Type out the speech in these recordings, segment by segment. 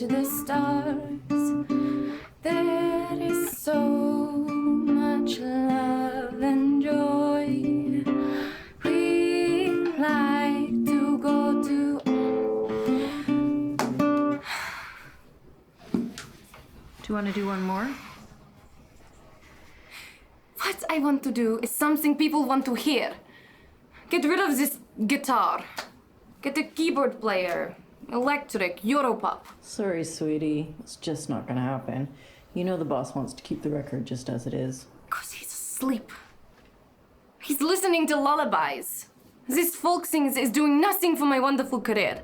to the stars. There is so much love and joy. We like to go to. Do you want to do one more? What I want to do is something people want to hear. Get rid of this guitar. Get a keyboard player. Electric, Europop. Sorry, sweetie. It's just not gonna happen. You know the boss wants to keep the record just as it is. 'Cause he's asleep. He's listening to lullabies. This folk thing is doing nothing for my wonderful career.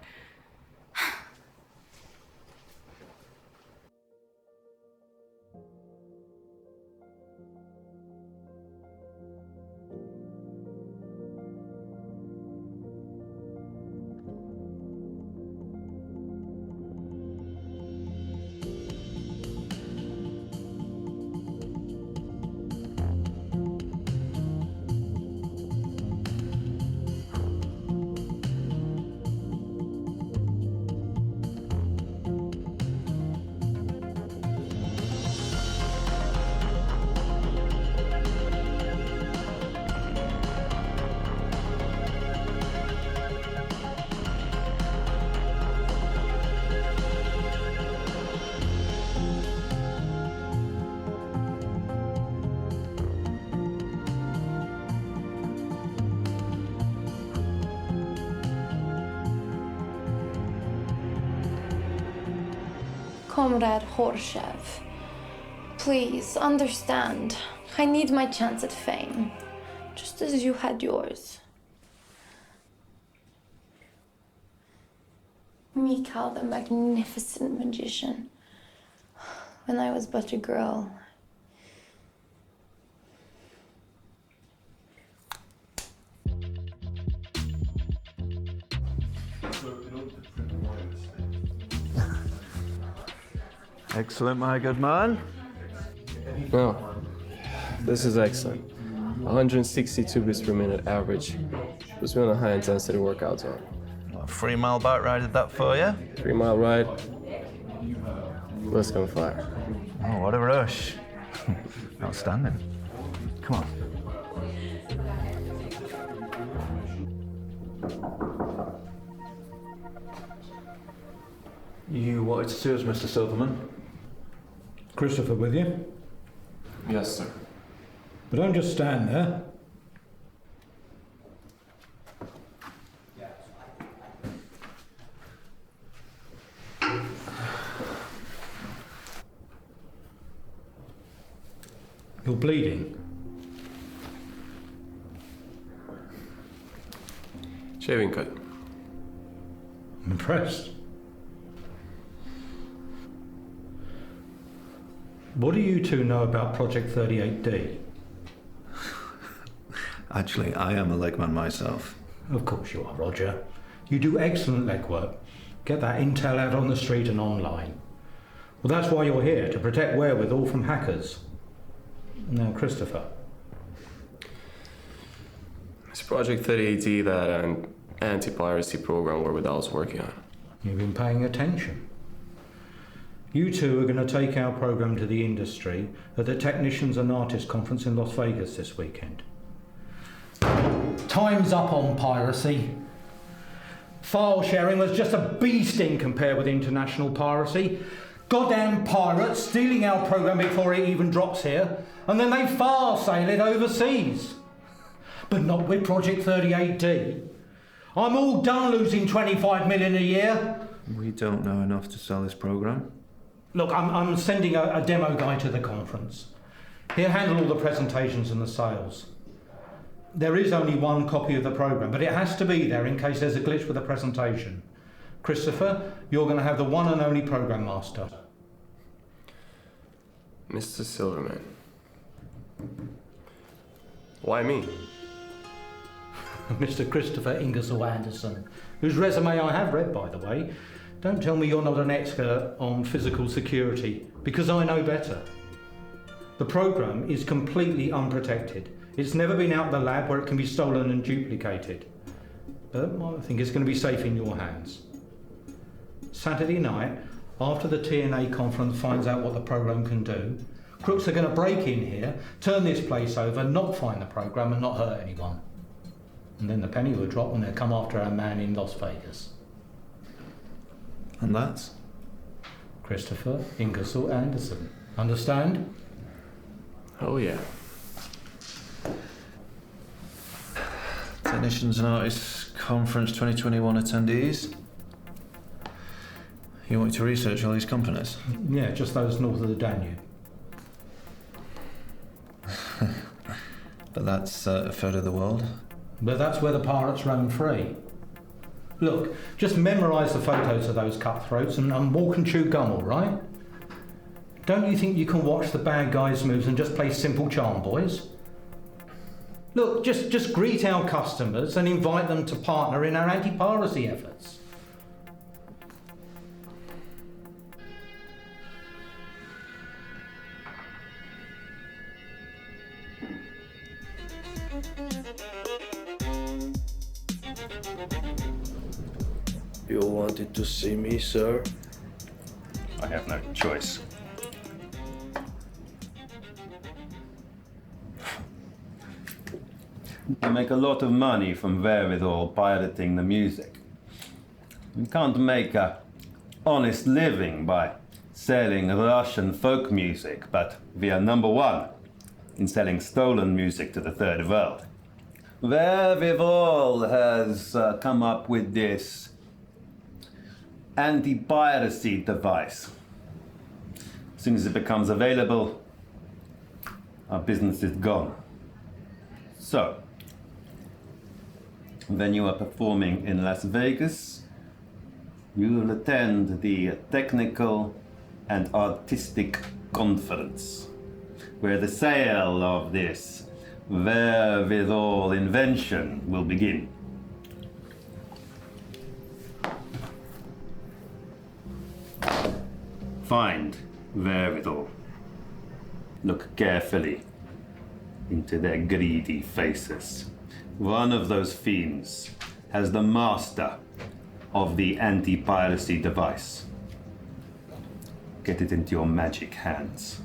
Comrade Horshev, please understand. I need my chance at fame, just as you had yours. Mikhail, the magnificent magician. When I was but a girl. Excellent, my good man. No, this is excellent. 162 beats per minute average. Puts me on a high intensity workout zone. Well, 3 mile bike ride did that for you? 3 mile ride. Let's go fire. Oh, what a rush. Outstanding. Come on. You wanted to see us, Mr. Silverman? Christopher with you? Yes, sir. But don't just stand there. You're bleeding. Shaving cut. I'm impressed. What do you two know about Project 38D? Actually, I am a legman myself. Of course you are, Roger. You do excellent legwork. Get that intel out on the street and online. Well, that's why you're here, to protect wherewithal from hackers. Now, Christopher. It's Project 38D, that anti-piracy program where I was working on. You've been paying attention. You two are going to take our program to the industry at the Technicians and Artists Conference in Las Vegas this weekend. Time's up on piracy. File sharing was just a bee sting compared with international piracy. Goddamn pirates stealing our program before it even drops here, and then they file sail it overseas. But not with Project 38D. I'm all done losing 25 million a year. We don't know enough to sell this program. Look, I'm sending a demo guy to the conference. He'll handle all the presentations and the sales. There is only one copy of the program, but it has to be there in case there's a glitch with the presentation. Christopher, you're going to have the one and only program master. Mr. Silverman. Why me? Mr. Christopher Ingersoll Anderson, whose resume I have read, by the way. Don't tell me you're not an expert on physical security, because I know better. The program is completely unprotected. It's never been out of the lab where it can be stolen and duplicated. But I think it's going to be safe in your hands. Saturday night, After the TNA conference finds out what the program can do, crooks are going to break in here, turn this place over, not find the program and not hurt anyone. And then the penny will drop when they come after our man in Las Vegas. And that's? Christopher Ingersoll Anderson. Understand? Oh yeah. Technicians and Artists Conference 2021 attendees. You want me to research all these companies? Yeah, just those north of the Danube. But that's a third of the world. But that's where the pirates roam free. Look, just memorise the photos of those cutthroats and walk and chew gum, all right? Don't you think you can watch the bad guys' moves and just play simple charm, boys? Look, just greet our customers and invite them to partner in our anti-piracy efforts. You wanted to see me, sir? I have no choice. You make a lot of money from wherewithal pirating the music. You can't make a honest living by selling Russian folk music, but we are number one in selling stolen music to the third world. Wherewithal has come up with this anti-piracy device. As soon as it becomes available, our business is gone. So, when you are performing in Las Vegas, you will attend the Technical and Artistic Conference, where the sale of this wherewithal invention will begin. Find wherewithal. Look carefully into their greedy faces. One of those fiends has the master of the anti-piracy device. Get it into your magic hands.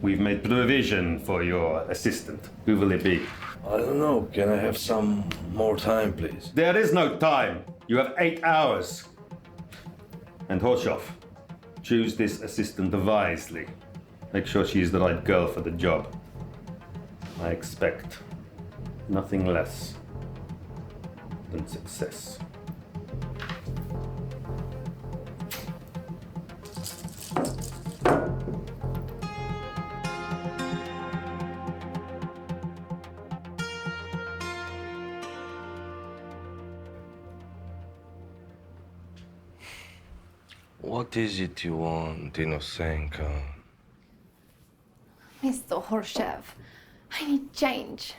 We've made provision for your assistant. Who will it be? I don't know. Can I have some more time, please? There is no time. You have 8 hours. And Horshoff, choose this assistant wisely. Make sure she is the right girl for the job. I expect nothing less than success. What is it you want, Inosenka? Mr. Horshev, I need change.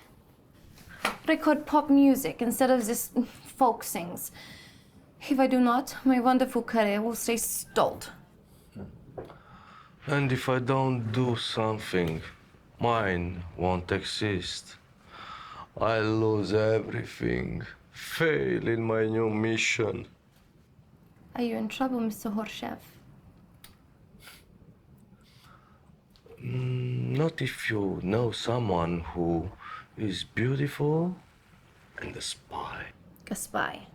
Record pop music instead of this folk sings. If I do not, my wonderful career will stay stalled. And if I don't do something, mine won't exist. I lose everything, fail in my new mission. Are you in trouble, Mr. Horshev? Not if you know someone who is beautiful and a spy. A spy.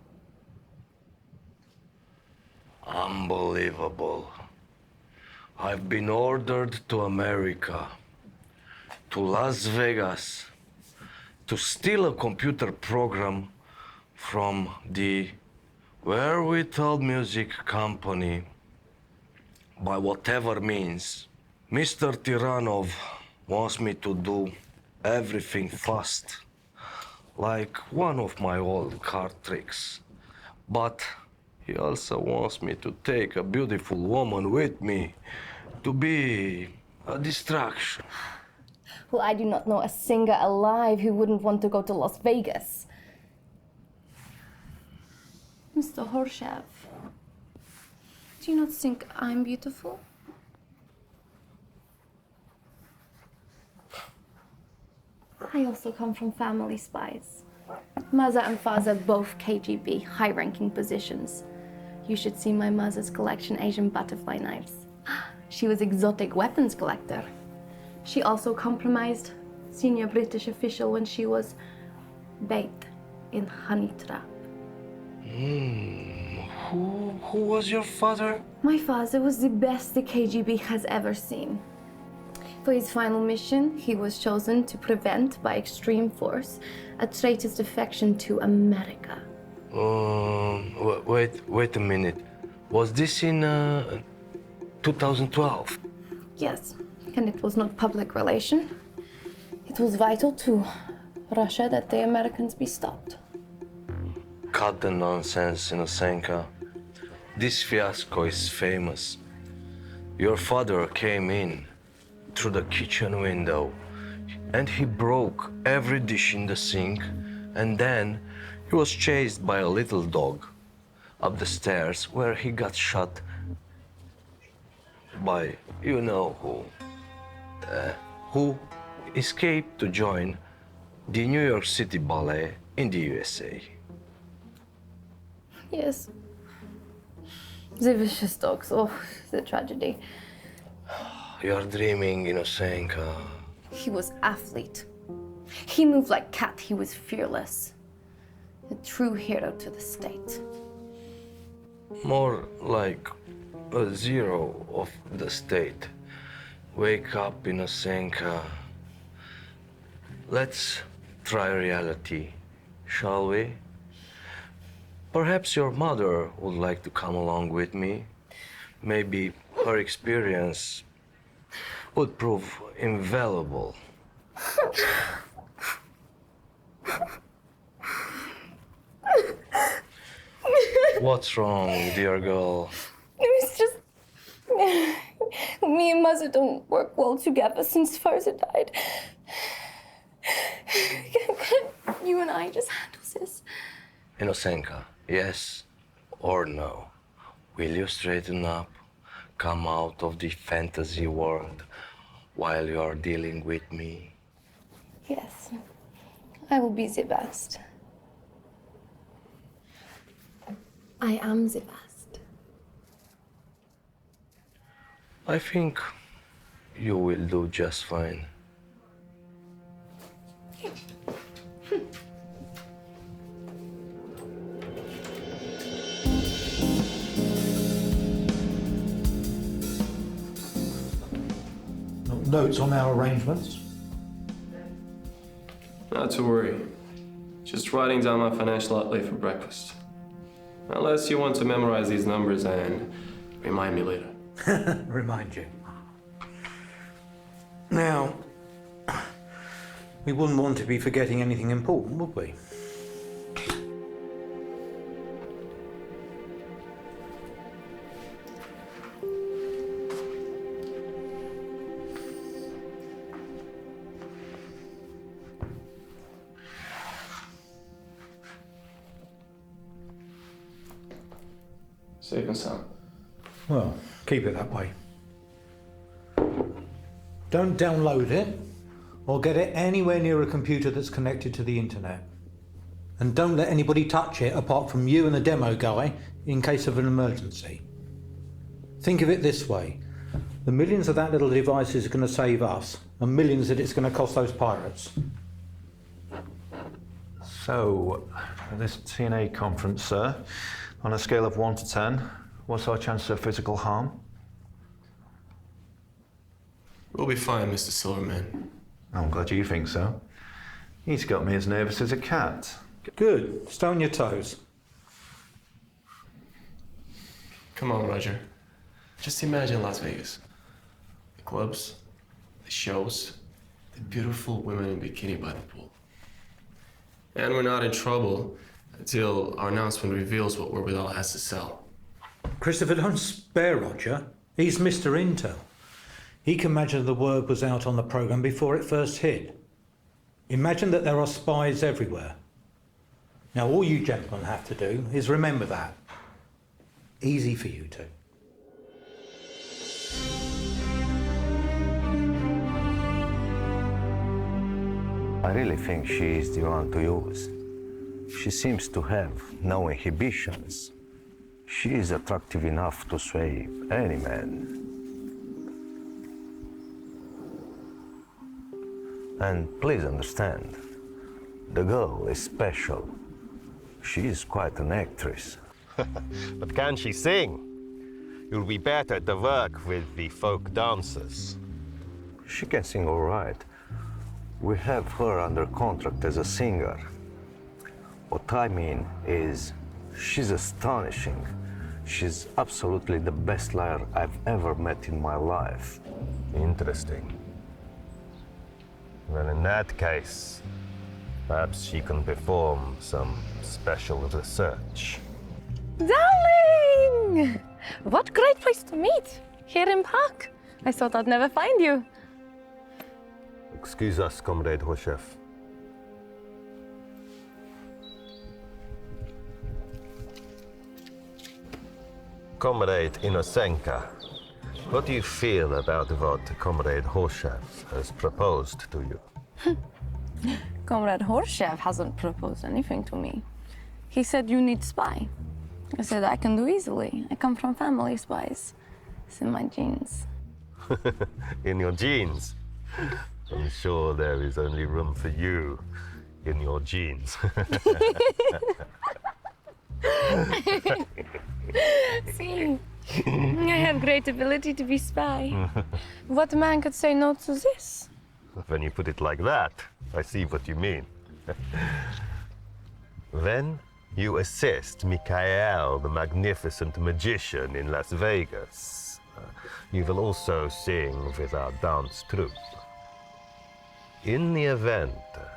Unbelievable. I've been ordered to America, to Las Vegas, to steal a computer program from the Wherewithal Music Company. By whatever means, Mr. Tiranov wants me to do everything fast, like one of my old card tricks. But he also wants me to take a beautiful woman with me, to be a distraction. Well, I do not know a singer alive who wouldn't want to go to Las Vegas. Mr. Horshev, do you not think I'm beautiful? I also come from family spies. Mother and father both KGB, high-ranking positions. You should see my mother's collection Asian butterfly knives. She was exotic weapons collector. She also compromised senior British official when she was bait in honey trap. Who was your father? My father was the best the KGB has ever seen. For his final mission, he was chosen to prevent, by extreme force, a traitor's defection to America. Wait a minute. Was this in 2012? Yes, and it was not public relation. It was vital to Russia that the Americans be stopped. Cut the nonsense, Inosenka. This fiasco is famous. Your father came in through the kitchen window and he broke every dish in the sink, and then he was chased by a little dog up the stairs where he got shot by you know who escaped to join the New York City Ballet in the USA. Yes. The vicious dogs. Oh, the tragedy. You're dreaming, Inosenka. He was athlete. He moved like cat. He was fearless. A true hero to the state. More like a zero of the state. Wake up, Inosenka. Let's try reality, shall we? Perhaps your mother would like to come along with me. Maybe her experience would prove invaluable. What's wrong, dear girl? It was just... Me and Mother don't work well together since Father died. Can you and I just handle this? Inosenka, yes or no? Will you straighten up, come out of the fantasy world while you are dealing with me? Yes, I will be the best. I am the best. I think you will do just fine. Notes on our arrangements? Not to worry. Just writing down my financial outlay for breakfast. Unless you want to memorize these numbers and remind me later. Remind you. Now, we wouldn't want to be forgetting anything important, would we? Safe and sound. Well, keep it that way. Don't download it or get it anywhere near a computer that's connected to the internet. And don't let anybody touch it apart from you and the demo guy in case of an emergency. Think of it this way. The millions of that little device is going to save us, and millions that it's going to cost those pirates. So, this TNA conference, sir, on a scale of 1 to 10, what's our chance of physical harm? We'll be fine, Mr. Silverman. I'm glad you think so. He's got me as nervous as a cat. Good. Stay on your toes. Come on, Roger. Just imagine Las Vegas. The clubs, the shows, the beautiful women in bikini by the pool. And we're not in trouble until our announcement reveals what Orbital has to sell. Christopher, don't spare Roger. He's Mr. Intel. He can imagine the word was out on the program before it first hit. Imagine that there are spies everywhere. Now, all you gentlemen have to do is remember that. Easy for you two. I really think she is the one to use. She seems to have no inhibitions. She is attractive enough to sway any man. And please understand, the girl is special. She is quite an actress. But can she sing? You'll be better to work with the folk dancers. She can sing all right. We have her under contract as a singer. What I mean is, she's astonishing. She's absolutely the best liar I've ever met in my life. Interesting. Well, in that case, perhaps she can perform some special research. Darling! What great place to meet! Here in Park. I thought I'd never find you. Excuse us, Comrade Hoshef. Comrade Inosenka, what do you feel about what Comrade Hoshef has proposed to you? Comrade Horshev hasn't proposed anything to me. He said you need spy. I said I can do easily. I come from family spies. It's in my genes. In your genes? I'm sure there is only room for you in your genes. See, I have great ability to be spy. What man could say no to this? When you put it like that, I see what you mean. Then you assist Mikhail, the magnificent magician in Las Vegas. You will also sing with our dance troupe. In the event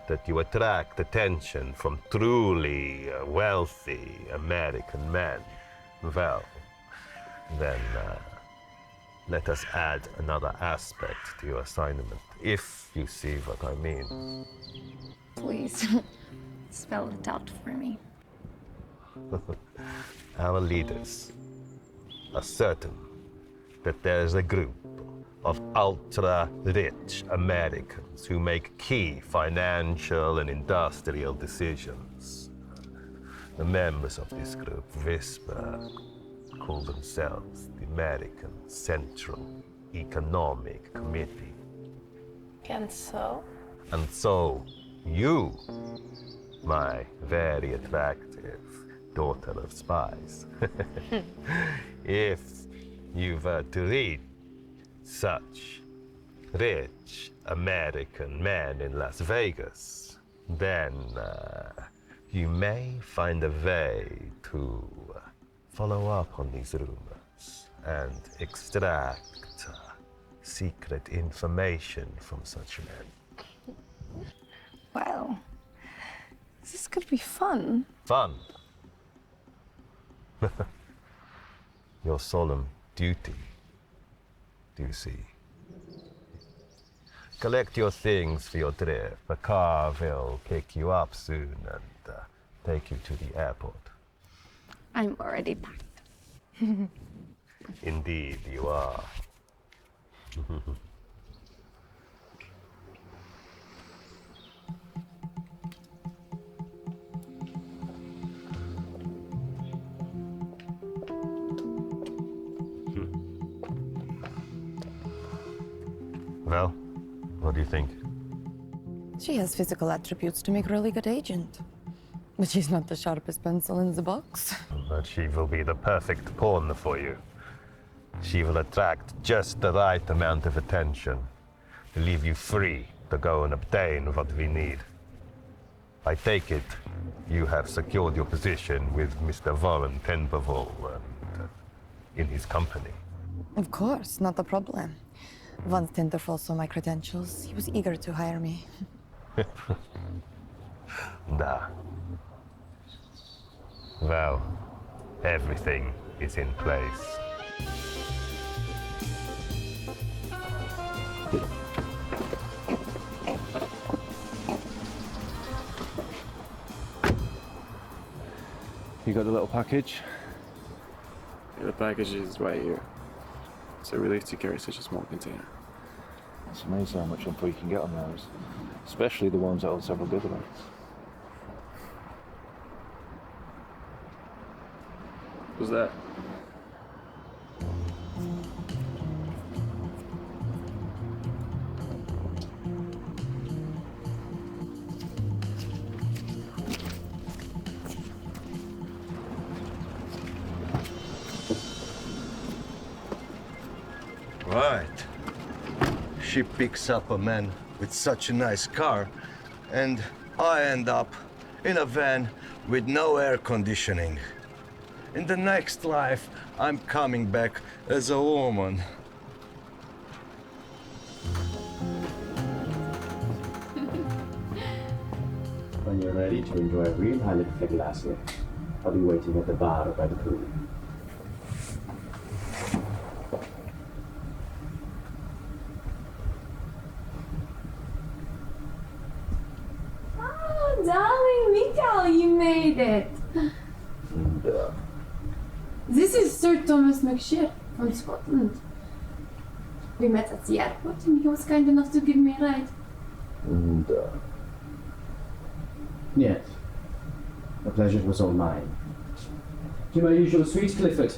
that you attract attention from truly wealthy American men, well, then let us add another aspect to your assignment, if you see what I mean. Please, spell it out for me. Our leaders are certain that there's a group of ultra-rich Americans who make key financial and industrial decisions. The members of this group whisper, call themselves the American Central Economic Committee. And so? And so, you, my very attractive daughter of spies, if you were to read such rich American men in Las Vegas, then you may find a way to follow up on these rumors and extract secret information from such men. Well, this could be fun. Fun? Your solemn duty, do you see? Collect your things for your trip. A car will pick you up soon and take you to the airport. I'm already packed. Indeed, you are. Well, what do you think? She has physical attributes to make a really good agent. But she's not the sharpest pencil in the box. But she will be the perfect pawn for you. She will attract just the right amount of attention to leave you free to go and obtain what we need. I take it you have secured your position with Mr. Warren Tenberville and in his company. Of course, not a problem. Once Tenderfall saw my credentials, he was eager to hire me. Da. Well, everything is in place. You got the little package? Yeah, the package is right here. It's a relief to carry such a small container. It's amazing how much info you can get on those, especially the ones that hold several gigabytes. was that? Right. She picks up a man with such a nice car, and I end up in a van with no air conditioning. In the next life, I'm coming back as a woman. When you're ready to enjoy a real high-limit glass, I'll be waiting at the bar by the pool. Darling Mikael, you made it. This is Sir Thomas McShear from Scotland. We met at the airport and he was kind enough to give me a ride. Yes. The pleasure was all mine. To my usual suite, Clifford.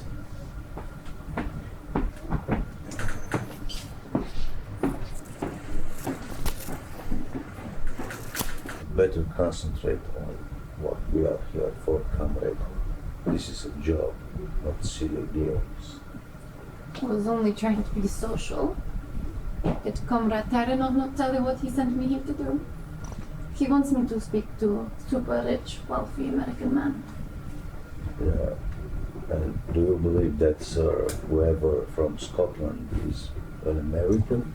Better concentrate on what we are here for, comrade. This is a job, not silly games. I was only trying to be social. Did Comrade Taranov not tell you what he sent me here to do? He wants me to speak to a super rich, wealthy American man. Yeah. And do you believe that Sir whoever from Scotland is an American?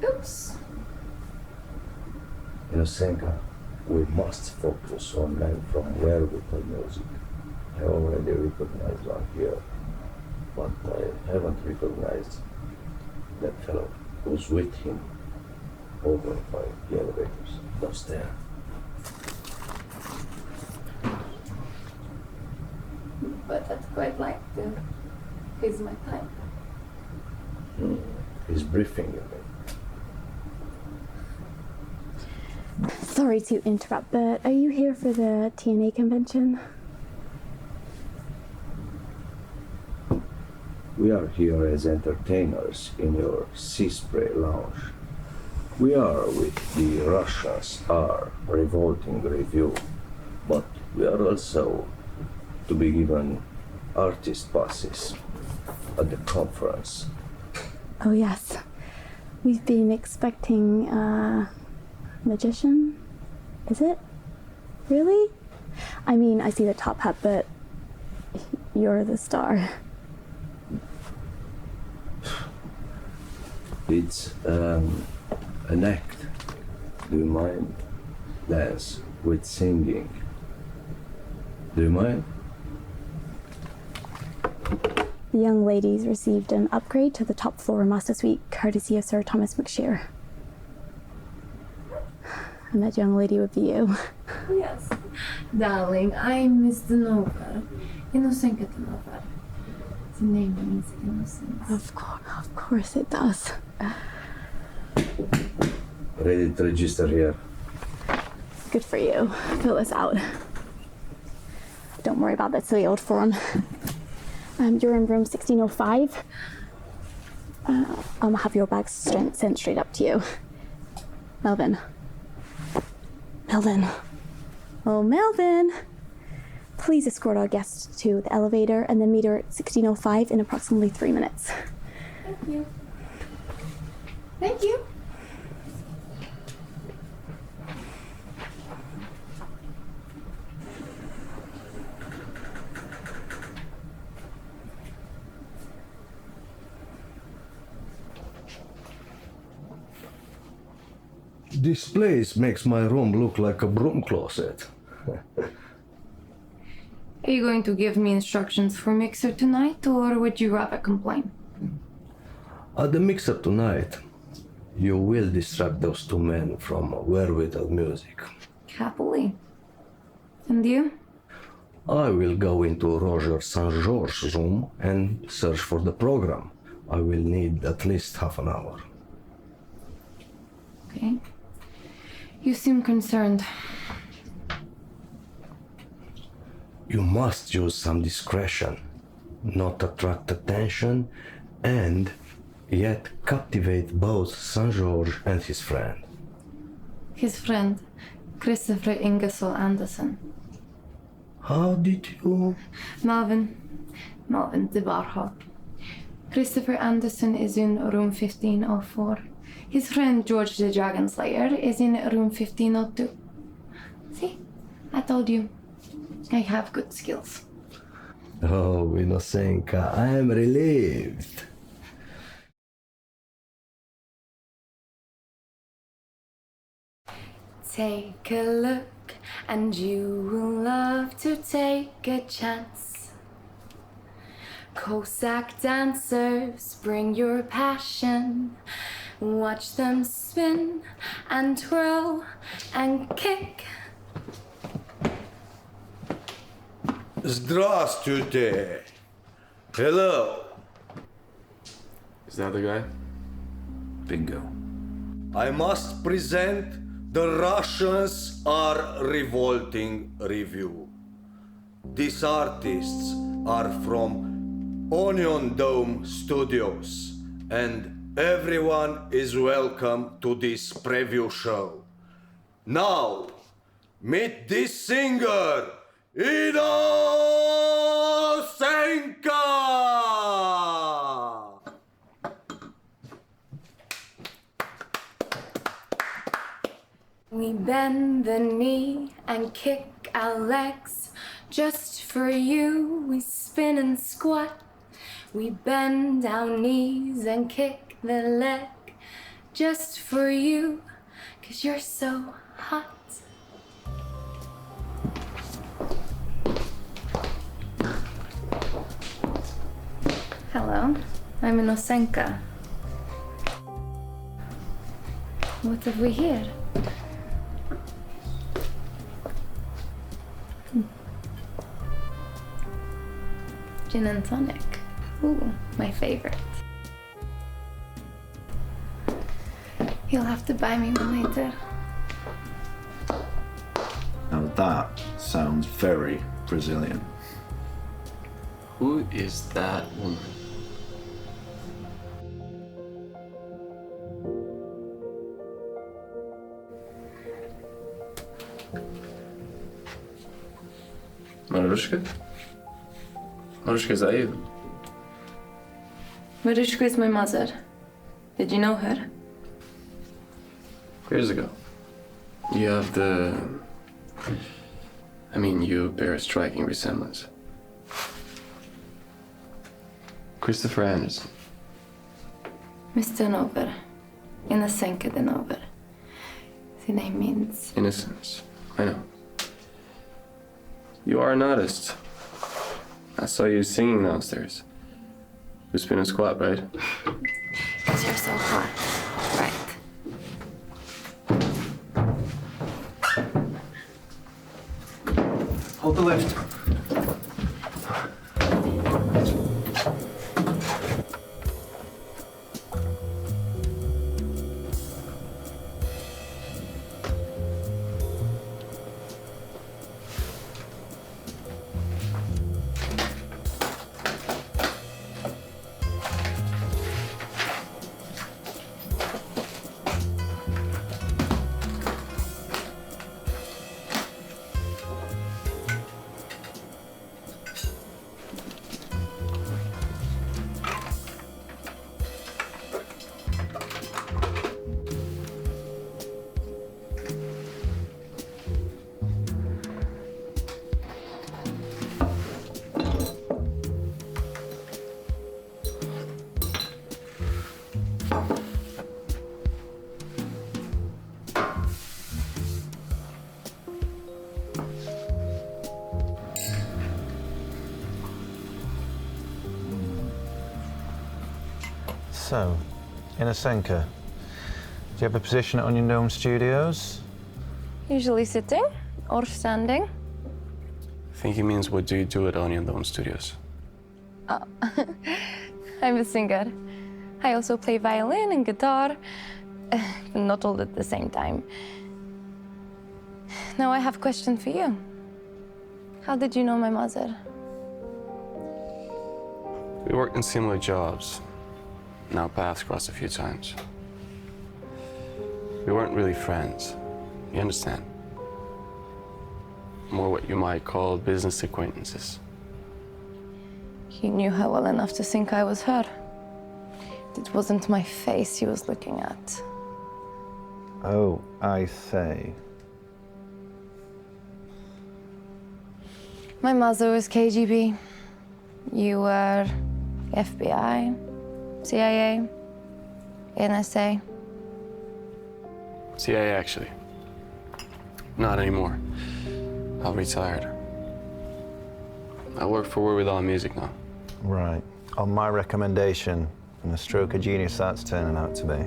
Oops. Inosenka, we must focus on men from where we play music. I already recognized one here, but I haven't recognized that fellow who's with him over by the elevators downstairs. But I'd quite like to. He's my type. He's briefing you, mate. Sorry to interrupt, but are you here for the TNA convention? We are here as entertainers in your sea spray lounge. We are with the Russians are revolting review, but we are also to be given artist passes at the conference. Oh yes, we've been expecting a magician. Is it? Really? I mean, I see the top hat, but you're the star. It's an act. Do you mind? Dance with singing. Do you mind? The young ladies received an upgrade to the top floor master suite, courtesy of Sir Thomas McShear. And that young lady would be you. Yes. Darling, I'm Mr. Novar. Inosenka Novar. The name means innocence. Of course it does. Ready to register here. Good for you. Fill this out. Don't worry about that silly old form. You're in room 1605. I'll have your bags sent straight up to you. Melvin. Oh, Melvin. Please escort our guest to the elevator and then meet her at 1605 in approximately 3 minutes. Thank you. Thank you. This place makes my room look like a broom closet. Are you going to give me instructions for Mixer tonight, or would you rather complain? At the mixer tonight, you will distract those two men from wherewithal music. Happily. And you? I will go into Roger St. George's room and search for the program. I will need at least half an hour. Okay. You seem concerned. You must use some discretion, not attract attention, and yet captivate both Saint George and his friend. His friend, Christopher Ingersoll Anderson. How did you? Melvin de Barha. Christopher Anderson is in room 1504. His friend George the Dragon Slayer is in room 1502. See, I told you, I have good skills. Oh, Inosenka, I am relieved. Take a look, and you will love to take a chance. Cossack dancers, bring your passion. Watch them spin and twirl and kick. Здравствуйте. Hello. Is that the guy? Bingo. I must present the Russians are revolting review. These artists are from Onion Dome Studios, and everyone is welcome to this preview show. Now, meet this singer, Inosenka! We bend the knee and kick our legs. Just for you, we spin and squat. We bend our knees and kick the leg. Just for you, 'cause you're so hot. Hello, I'm Inosenka. What have we here? Gin and tonic. Ooh, my favorite. You'll have to buy me one later. Now that sounds very Brazilian. Who is that woman? Marushka? Marushka, is that you? Marushka is my mother. Did you know her? Years ago. You have you bear a striking resemblance. Christopher Anderson. Mr. Nover. Inosenka de Nover. The name means... Innocence. I know. You are an artist. I saw you singing downstairs. You spin and squat, right? 'Cause you're so hot. Right. Hold the lift. So, Inosenka, do you have a position at Onion Dome Studios? Usually sitting or standing. I think he means, what do you do at Onion Dome Studios? Oh. I'm a singer. I also play violin and guitar, but not all at the same time. Now I have a question for you. How did you know my mother? We worked in similar jobs, and our paths crossed a few times. We weren't really friends, you understand? More what you might call business acquaintances. He knew her well enough to think I was her. It wasn't my face he was looking at. Oh, I say. My mother was KGB. You were FBI, CIA, NSA. CIA, actually. Not anymore. I retired. I work for We're With All Music now. Right. On my recommendation, and a stroke of genius that's turning out to be.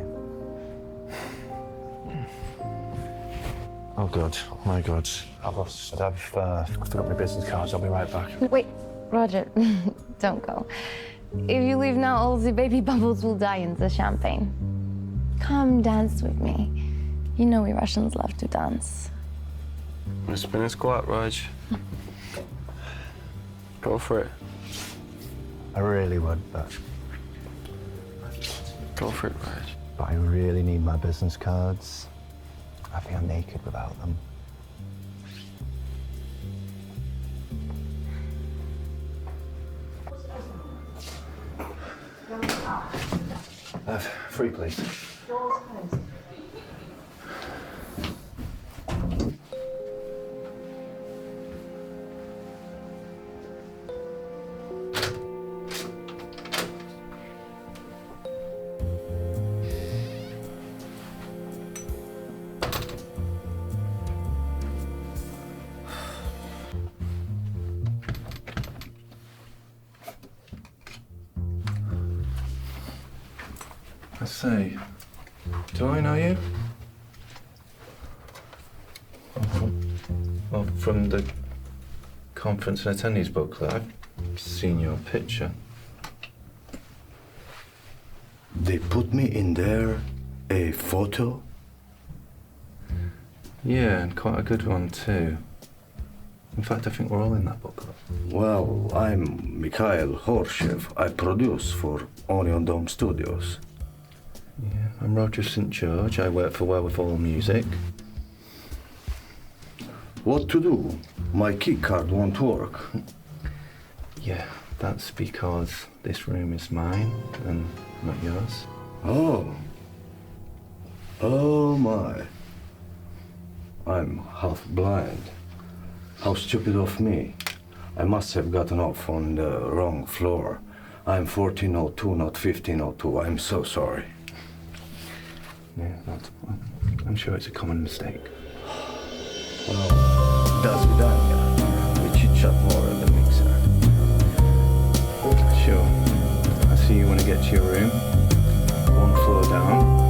Oh God, oh my God. I've forgot my business cards, I'll be right back. Wait, Roger, don't go. If you leave now, all the baby bubbles will die in the champagne. Come dance with me. You know we Russians love to dance. Wanna spin a squat, Raj? Go for it. I really would, but Go for it, Raj. I really need my business cards. I think I'm naked without them. Free, please. I say, do I know you? Well, from the conference and attendees booklet, I've seen your picture. They put me in there, a photo? Yeah, and quite a good one too. In fact, I think we're all in that booklet. Well, I'm Mikhail Horshev. I produce for Onion Dome Studios. Yeah, I'm Roger St. George. I work for Wherewithal Music. What to do? My key card won't work. Yeah, that's because this room is mine and not yours. Oh. Oh my. I'm half blind. How stupid of me. I must have gotten off on the wrong floor. I'm 1402, not 1502. I'm so sorry. Yeah, I'm sure it's a common mistake. Well, до свидания. We chit-chat more at the mixer. Sure. I see you want to get to your room. One floor down.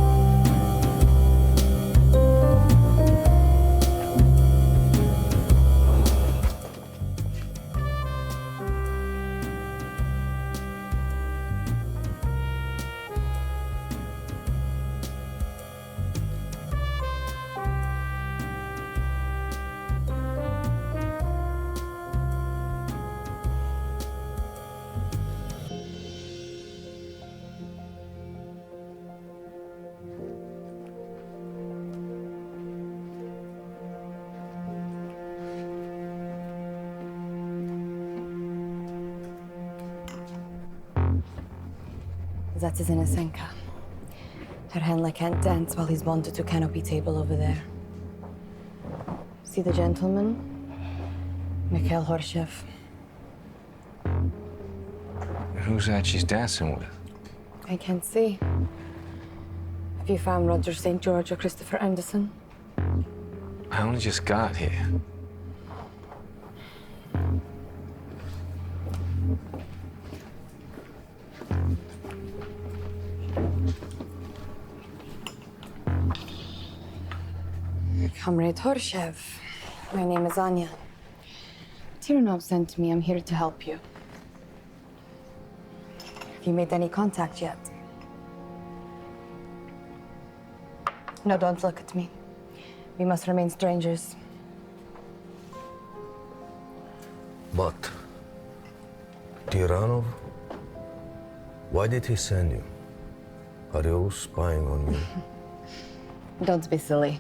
That is Inasenka. Her handler can't dance while he's bonded to canopy table over there. See the gentleman? Mikhail Horshev. Who's that she's dancing with? I can't see. Have you found Roger St. George or Christopher Anderson? I only just got here. Comrade Horshev, my name is Anya. Tiranov sent me. I'm here to help you. Have you made any contact yet? No, don't look at me. We must remain strangers. But Tiranov, why did he send you? Are you spying on me? Don't be silly.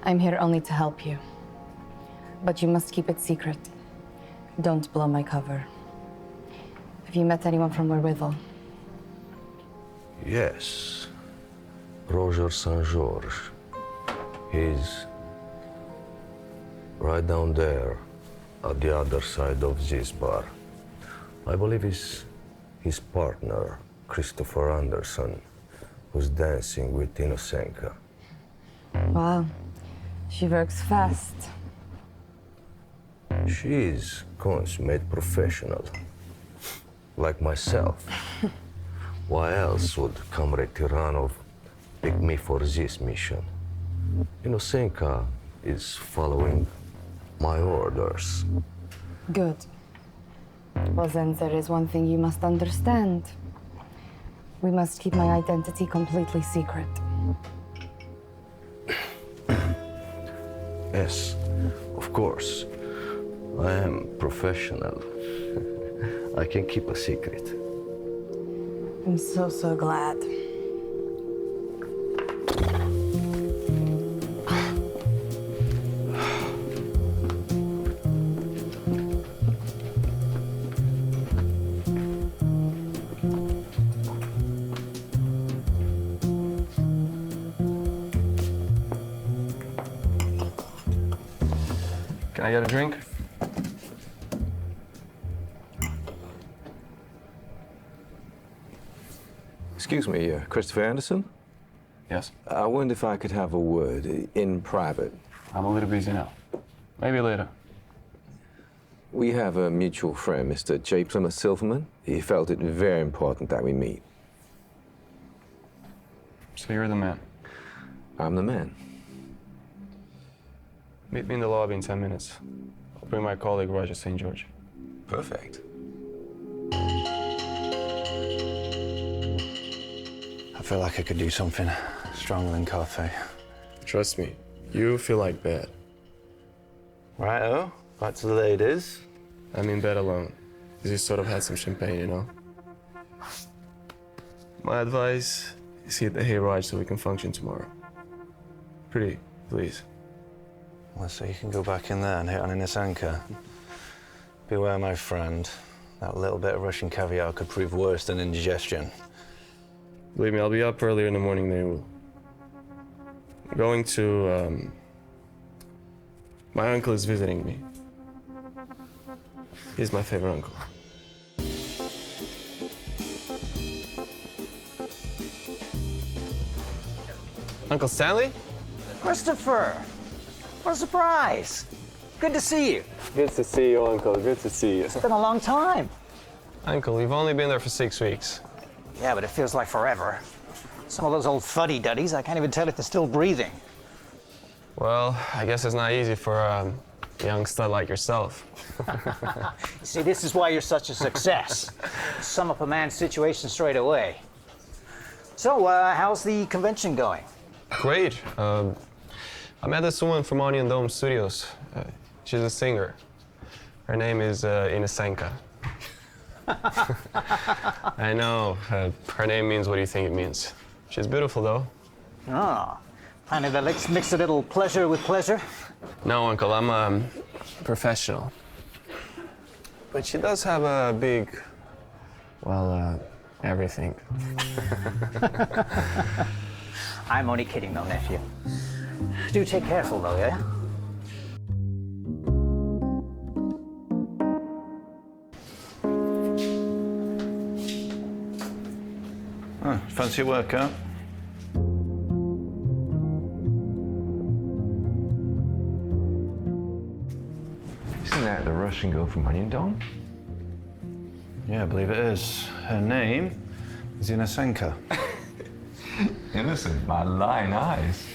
I'm here only to help you. But you must keep it secret. Don't blow my cover. Have you met anyone from Wherewithal? Yes. Roger Saint George. He's right down there at the other side of this bar. I believe he's his partner, Christopher Anderson, who's dancing with Inosenka. Wow. She works fast. She's consummate professional, like myself. Why else would Comrade Tiranov pick me for this mission? Inosenka is following my orders. Good. Well, then there is one thing you must understand. We must keep my identity completely secret. Yes, of course. I am professional. I can keep a secret. I'm so glad. Can I get a drink? Excuse me, Christopher Anderson? Yes? I wonder if I could have a word in private. I'm a little busy now. Maybe later. We have a mutual friend, Mr. J. Plymouth Silverman. He felt it very important that we meet. So you're the man? I'm the man. Meet me in the lobby in 10 minutes. I'll bring my colleague Roger St. George. Perfect. I feel like I could do something stronger than coffee. Trust me, you feel like bed. Righto, back to the ladies. I'm in bed alone. You sort of had some champagne, you know? My advice is hit the hayride so we can function tomorrow. Pretty, please. Well, so you can go back in there and hit on Inosenka. Beware, my friend. That little bit of Russian caviar could prove worse than indigestion. Believe me, I'll be up earlier in the morning than you will. I'm going to, my uncle is visiting me. He's my favorite uncle. Uncle Stanley? Christopher! What a surprise! Good to see you. Good to see you, Uncle. Good to see you. It's been a long time. Uncle, you've only been there for 6 weeks. Yeah, but it feels like forever. Some of those old fuddy-duddies, I can't even tell if they're still breathing. Well, I guess it's not easy for a young stud like yourself. You see, this is why you're such a success. Sum up a man's situation straight away. So, how's the convention going? Great. I met this woman from Onion Dome Studios. She's a singer. Her name is Inosenka. I know. Her name means what do you think it means? She's beautiful, though. Oh, planning to mix a little pleasure with pleasure? No, Uncle, I'm a professional. But she does have a big, well, everything. I'm only kidding, though, nephew. Do take careful, though, yeah? Oh, fancy a workout? Isn't that the Russian girl from Onion Dome? Yeah, I believe it is. Her name is Inosenka. Innocent, my lying eyes.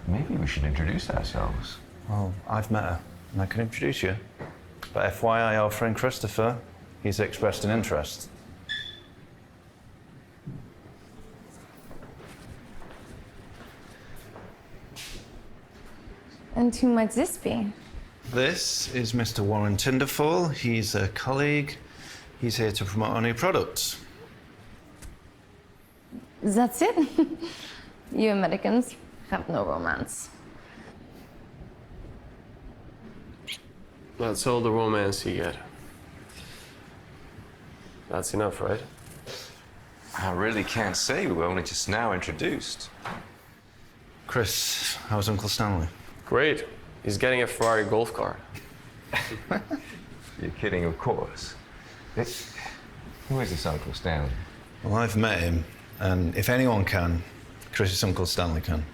Maybe we should introduce ourselves. Well, I've met her, and I can introduce you. But FYI, our friend Christopher, he's expressed an interest. And who might this be? This is Mr. Warren Tinderfall. He's a colleague. He's here to promote our new products. That's it? You Americans have no romance. That's all the romance you get. That's enough, right? I really can't say. We were only just now introduced. Chris, how's Uncle Stanley? Great. He's getting a Ferrari golf cart. You're kidding, of course. Who is this Uncle Stanley? Well, I've met him, and if anyone can, Chris's Uncle Stanley can.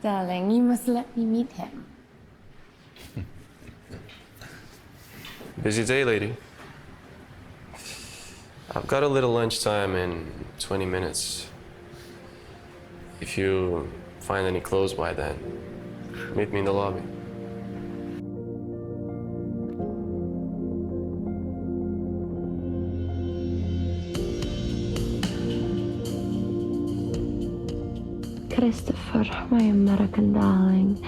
Darling, you must let me meet him. Busy day, lady. I've got a little lunchtime in 20 minutes. If you find any clothes by then, meet me in the lobby. Christopher, my American darling,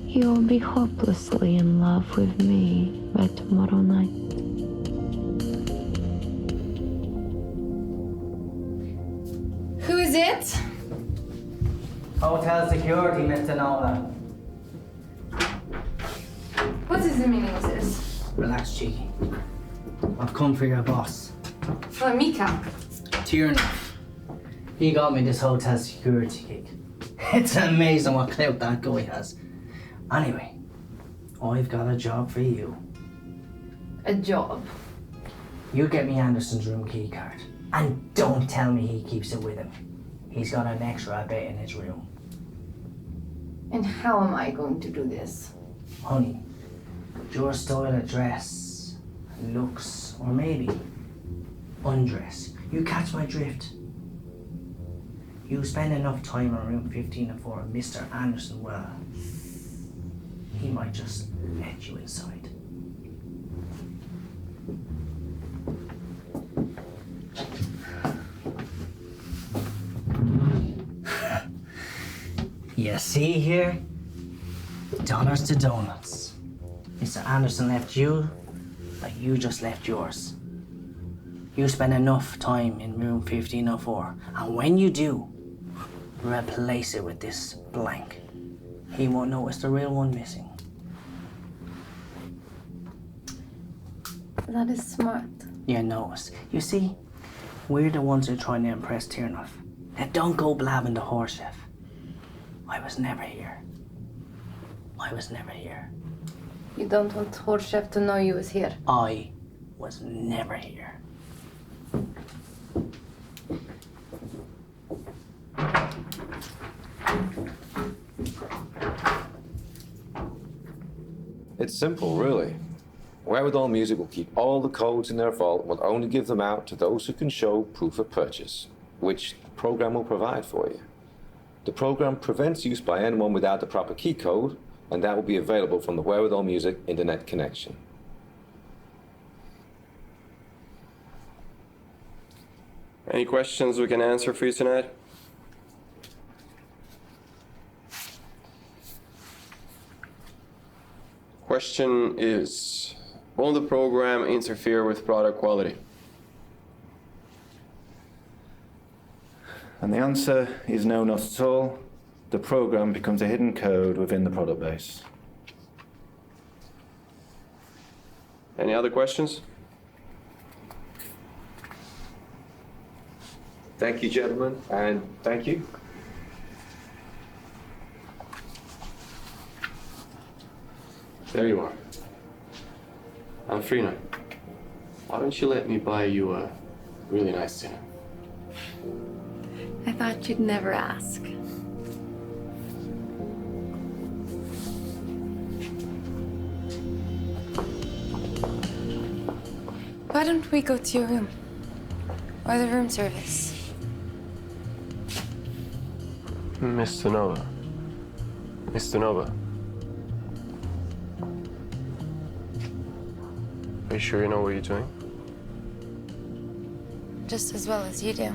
you will be hopelessly in love with me by tomorrow night. Who is it? Hotel security, Mr. Nova. What is the meaning of this? Relax, cheeky. I've come for your boss. For Mika. Tierney. He got me this hotel security gig. It's amazing what clout that guy has. Anyway, I've got a job for you. A job? You get me Anderson's room key card. And don't tell me he keeps it with him. He's got an extra bed in his room. And how am I going to do this? Honey, your style of dress, looks, or maybe undress. You catch my drift. You spend enough time in room 1504, Mr. Anderson, well, he might just let you inside. You see here? Dollars to donuts. Mr. Anderson left you like you just left yours. You spend enough time in room 1504, and when you do, replace it with this blank. He won't notice the real one missing. That is smart. You notice. You see, we're the ones who are trying to impress Tiernoff. Now don't go blabbing to horse chef. I was never here. I was never here. You don't want horse chef to know you was here. I was never here. It's simple, really. Wherewithal Music will keep all the codes in their vault and will only give them out to those who can show proof of purchase, which the program will provide for you. The program prevents use by anyone without the proper key code, and that will be available from the Wherewithal Music internet connection. Any questions we can answer for you tonight? Question is, won't the program interfere with product quality? And the answer is no, not at all. The program becomes a hidden code within the product base. Any other questions? Thank you, gentlemen, and thank you. There you are. I'm free now. Why don't you let me buy you a really nice dinner? I thought you'd never ask. Why don't we go to your room? Or the room service? Mr. Nova. Mr. Nova. Are you sure you know what you're doing? Just as well as you do.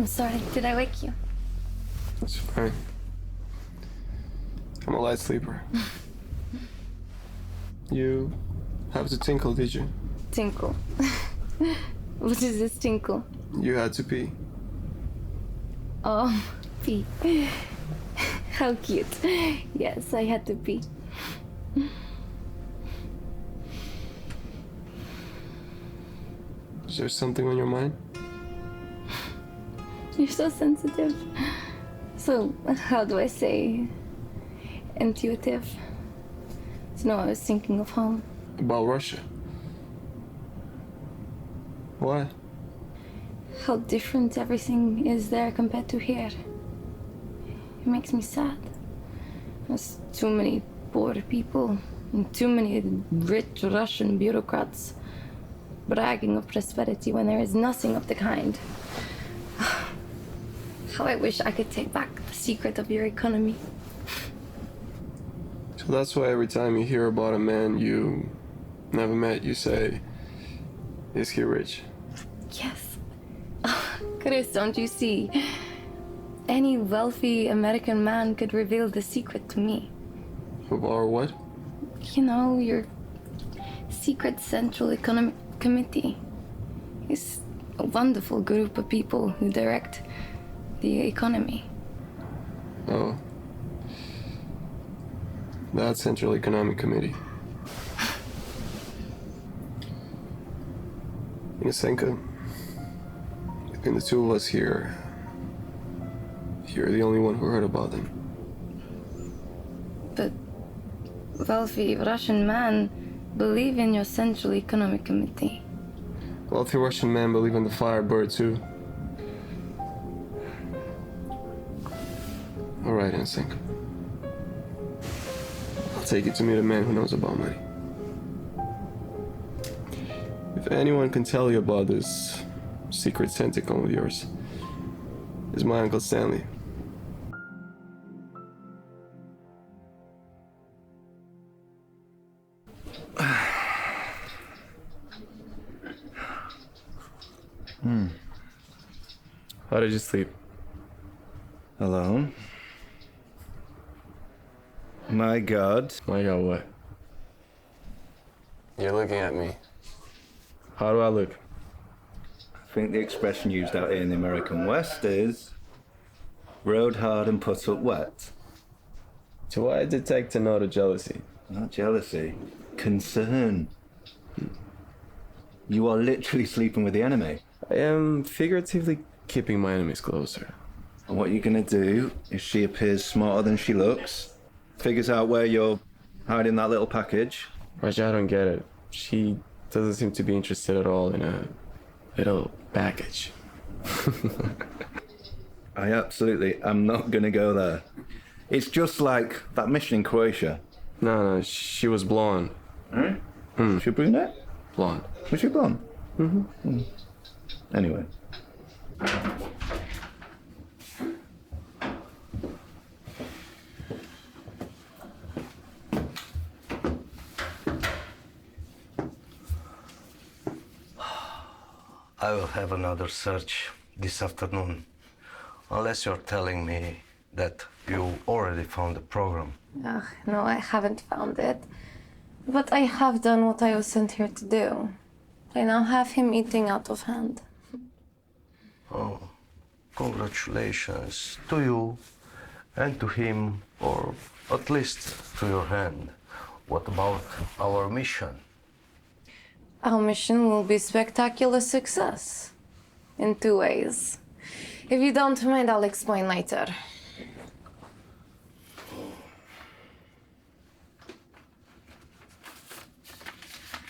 I'm sorry. Did I wake you? It's fine. I'm a light sleeper. You have to tinkle, did you? Tinkle. What is this tinkle? You had to pee. Oh, pee. How cute. Yes, I had to pee. Is there something on your mind? You're so sensitive. So, how do I say? Intuitive. To know I was thinking of home. About Russia. Why? How different everything is there compared to here. It makes me sad. There's too many poor people and too many rich Russian bureaucrats bragging of prosperity when there is nothing of the kind. How I wish I could take back the secret of your economy. So that's why every time you hear about a man you never met, you say, is he rich? Yes. Chris, don't you see? Any wealthy American man could reveal the secret to me. Of our what? You know, your secret Central Economic Committee. It's a wonderful group of people who direct the economy. Oh. That Central Economic Committee. Inasenka, between the two of us here, you're the only one who heard about them. But wealthy Russian man believe in your Central Economic Committee. Wealthy Russian men believe in the Firebird too. All right, Inasenka. I'll take you to meet a man who knows about money. If anyone can tell you about this secret tentacle of yours, it's my Uncle Stanley. How did you sleep? Alone? My God. My God, what? You're looking at me. How do I look? I think the expression used out here in the American West is rode hard and put up wet. So I detect a note of jealousy. Not jealousy, concern. You are literally sleeping with the enemy. I am figuratively keeping my enemies closer. And what you're gonna do is she appears smarter than she looks, figures out where you're hiding that little package. Raja, I don't get it. She doesn't seem to be interested at all in a little package. I'm not gonna go there. It's just like that mission in Croatia. No, she was blonde. Right? Was she brunette? Blonde. Was she blonde? Mm-hmm. Anyway. I will have another search this afternoon, unless you're telling me that you already found the program. No, I haven't found it. But I have done what I was sent here to do. I now have him eating out of hand. Oh, congratulations to you and to him, or at least to your hand. What about our mission? Our mission will be spectacular success. In 2 ways. If you don't mind, I'll explain later.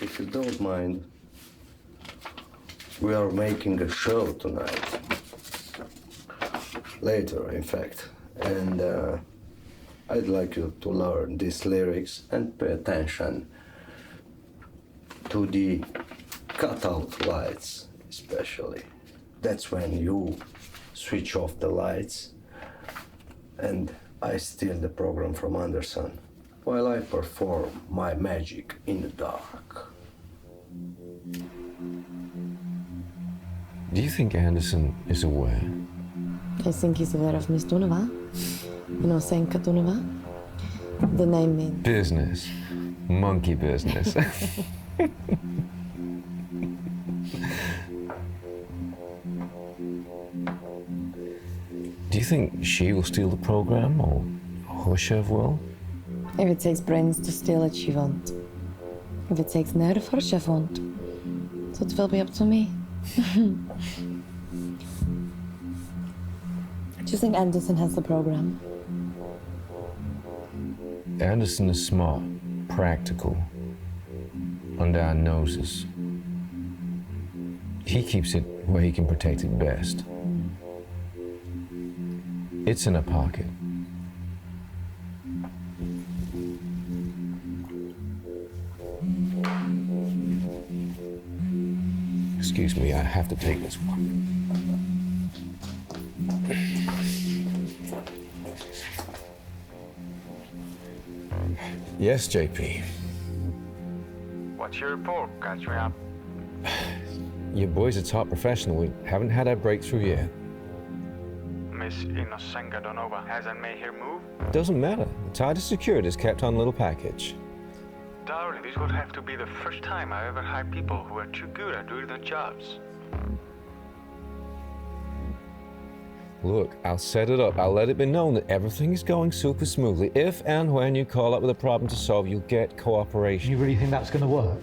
If you don't mind, we are making a show tonight. Later, in fact. And I'd like you to learn these lyrics and pay attention to the cutout lights, especially. That's when you switch off the lights and I steal the program from Anderson while I perform my magic in the dark. Do you think Anderson is aware I think he's aware of Miss Dunova. You know, Senka Dunova? The name means... Business. Monkey business. Do you think she will steal the program, or Khrushchev will? If it takes brains to steal it, she won't. If it takes nerve, Khrushchev won't. So it will be up to me. Do you think Anderson has the program? Anderson is smart, practical, under our noses. He keeps it where he can protect it best. It's in a pocket. Excuse me, I have to take this one. Yes, JP. What's your report? Catch me up. Your boy's a top professional. We haven't had our breakthrough yet. Miss Inosenka Donova hasn't made her move? Doesn't matter. The tied is secured is kept on a little package. Darling, this would have to be the first time I ever hired people who are too good at doing their jobs. Look, I'll set it up. I'll let it be known that everything is going super smoothly. If and when you call up with a problem to solve, you'll get cooperation. You really think that's going to work?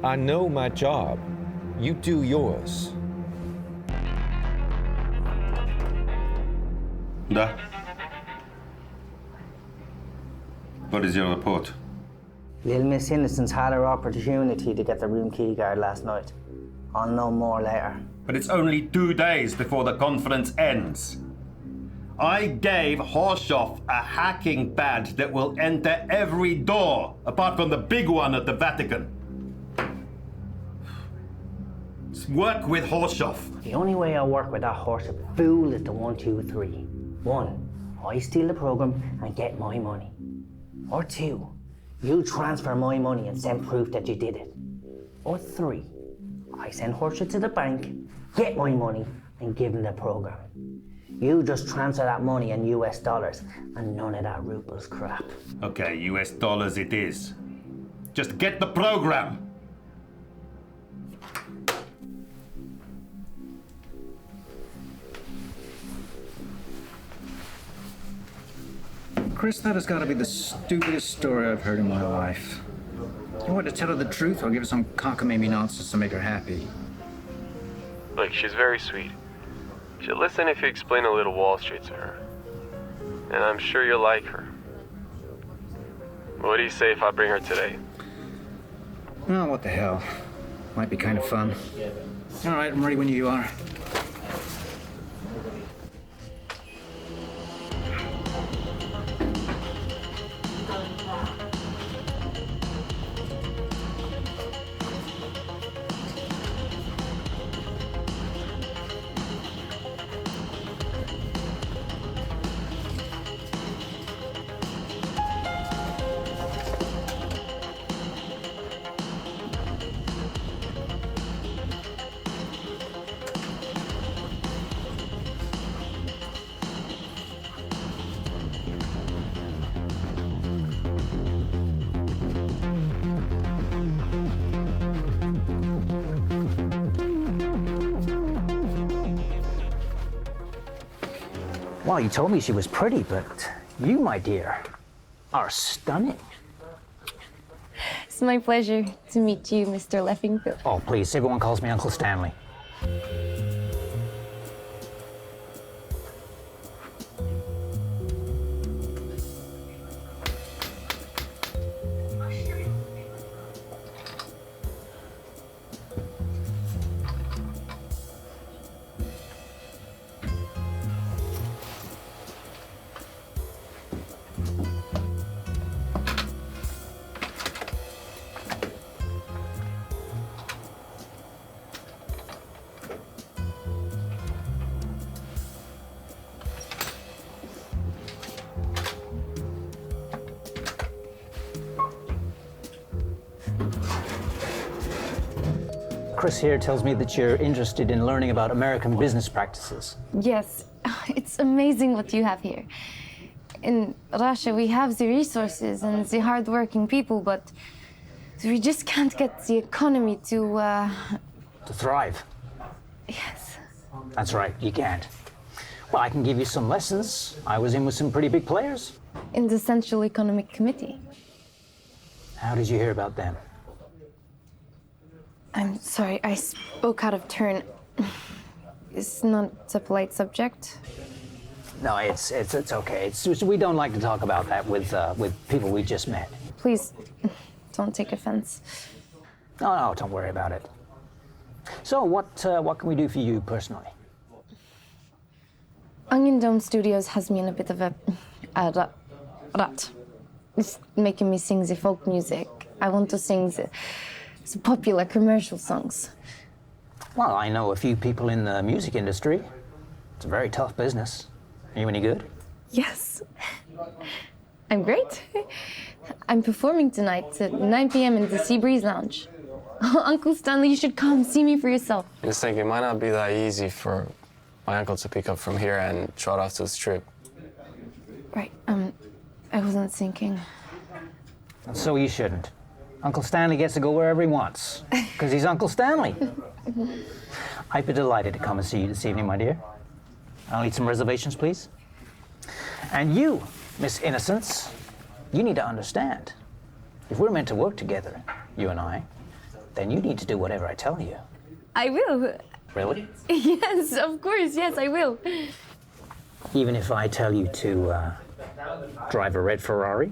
I know my job. You do yours. Da. What is your report? Little Miss Innocence had her opportunity to get the room key guard last night. I'll know more later. But it's only 2 days before the conference ends. I gave Horshoff a hacking badge that will enter every door, apart from the big one at the Vatican. Work with Horshoff. The only way I work with that horse fool is the 1, 2, 3. 1, I steal the program and get my money. Or 2, you transfer my money and send proof that you did it. Or 3, I send Horshoff to the bank, get my money, and give him the program. You just transfer that money in US dollars and none of that rubles crap. Okay, US dollars it is. Just get the program. Chris, that has got to be the stupidest story I've heard in my life. You want to tell her the truth or give her some cockamamie nonsense to make her happy? Look, she's very sweet. She'll listen if you explain a little Wall Street to her. And I'm sure you'll like her. What do you say if I bring her today? Oh, what the hell. Might be kind of fun. All right, I'm ready when you are. Well, you told me she was pretty, but you, my dear, are stunning. It's my pleasure to meet you, Mr. Leffingfield. Oh, please, everyone calls me Uncle Stanley. Chris here tells me that you're interested in learning about American business practices. Yes, It's amazing what you have here. In Russia, we have the resources and the hardworking people, but we just can't get the economy to... To thrive. Yes. That's right, you can't. Well, I can give you some lessons. I was in with some pretty big players. In the Central Economic Committee. How did you hear about them? I'm sorry, I spoke out of turn. It's not a polite subject. No, it's okay. It's just, we don't like to talk about that with people we just met. Please, don't take offense. No, don't worry about it. So, what can we do for you personally? Onion Dome Studios has me in a bit of a rut. It's making me sing the folk music. I want to sing the popular commercial songs. Well, I know a few people in the music industry. It's a very tough business. Are you any good? Yes. I'm great. I'm performing tonight at 9 p.m. in the Sea Breeze Lounge. Uncle Stanley, you should come see me for yourself. I just think it might not be that easy for my uncle to pick up from here and trot off to his trip. Right, I wasn't thinking. So you shouldn't. Uncle Stanley gets to go wherever he wants, because he's Uncle Stanley. I'd be delighted to come and see you this evening, my dear. I'll need some reservations, please. And you, Miss Innocence, you need to understand. If we're meant to work together, you and I, then you need to do whatever I tell you. I will. Really? Yes, of course, yes, I will. Even if I tell you to drive a red Ferrari?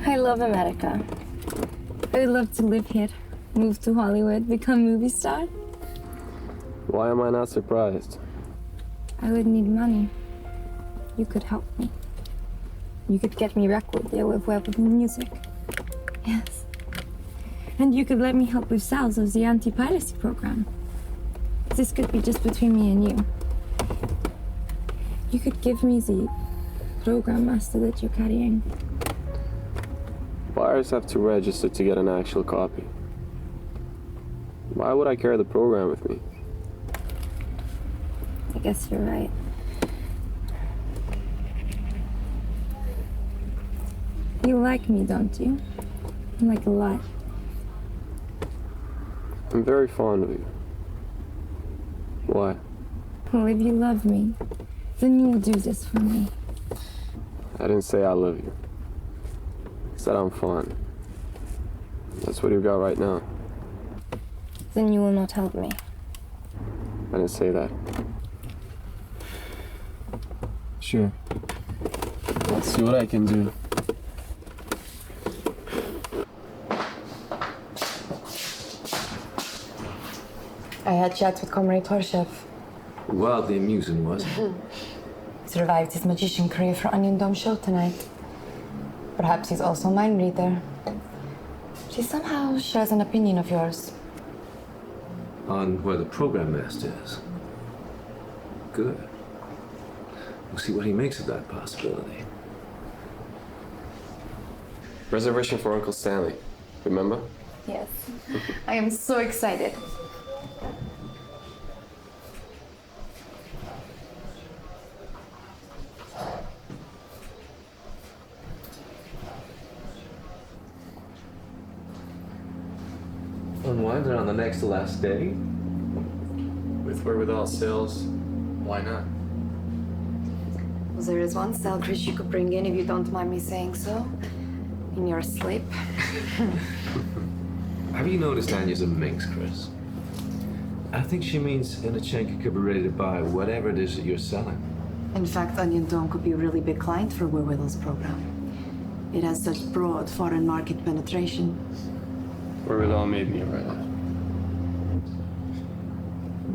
I love America. I would love to live here, move to Hollywood, become movie star. Why am I not surprised? I would need money. You could help me. You could get me a record deal if we're with music. Yes. And you could let me help with sales of the anti-piracy program. This could be just between me and you. You could give me the program master that you're carrying. Buyers have to register to get an actual copy. Why would I carry the program with me? I guess you're right. You like me, don't you? Like a lot. I'm very fond of you. Why? Well, if you love me, then you will do this for me. I didn't say I love you. I said I'm fond. That's what you've got right now. Then you will not help me. I didn't say that. Sure. Let's see what I can do. I had chats with Comrade Torshev. Wildly amusing, was it? He's revived his magician career for Onion Dome show tonight. Perhaps he's also a mind reader. She somehow shares an opinion of yours. On where the program master is. Good. We'll see what he makes of that possibility. Reservation for Uncle Stanley. Remember? Yes. I am so excited. Unwind on the next to last day? With wherewithal sales, why not? Well, there is one cell, Chris, you could bring in if you don't mind me saying so. In your sleep. Have you noticed Anya's a minx, Chris? I think she means Inachenko could be ready to buy whatever it is that you're selling. In fact, Onion Dome could be a really big client for Wherewithal's program. It has such broad foreign market penetration. Wherewithal made me aware of that.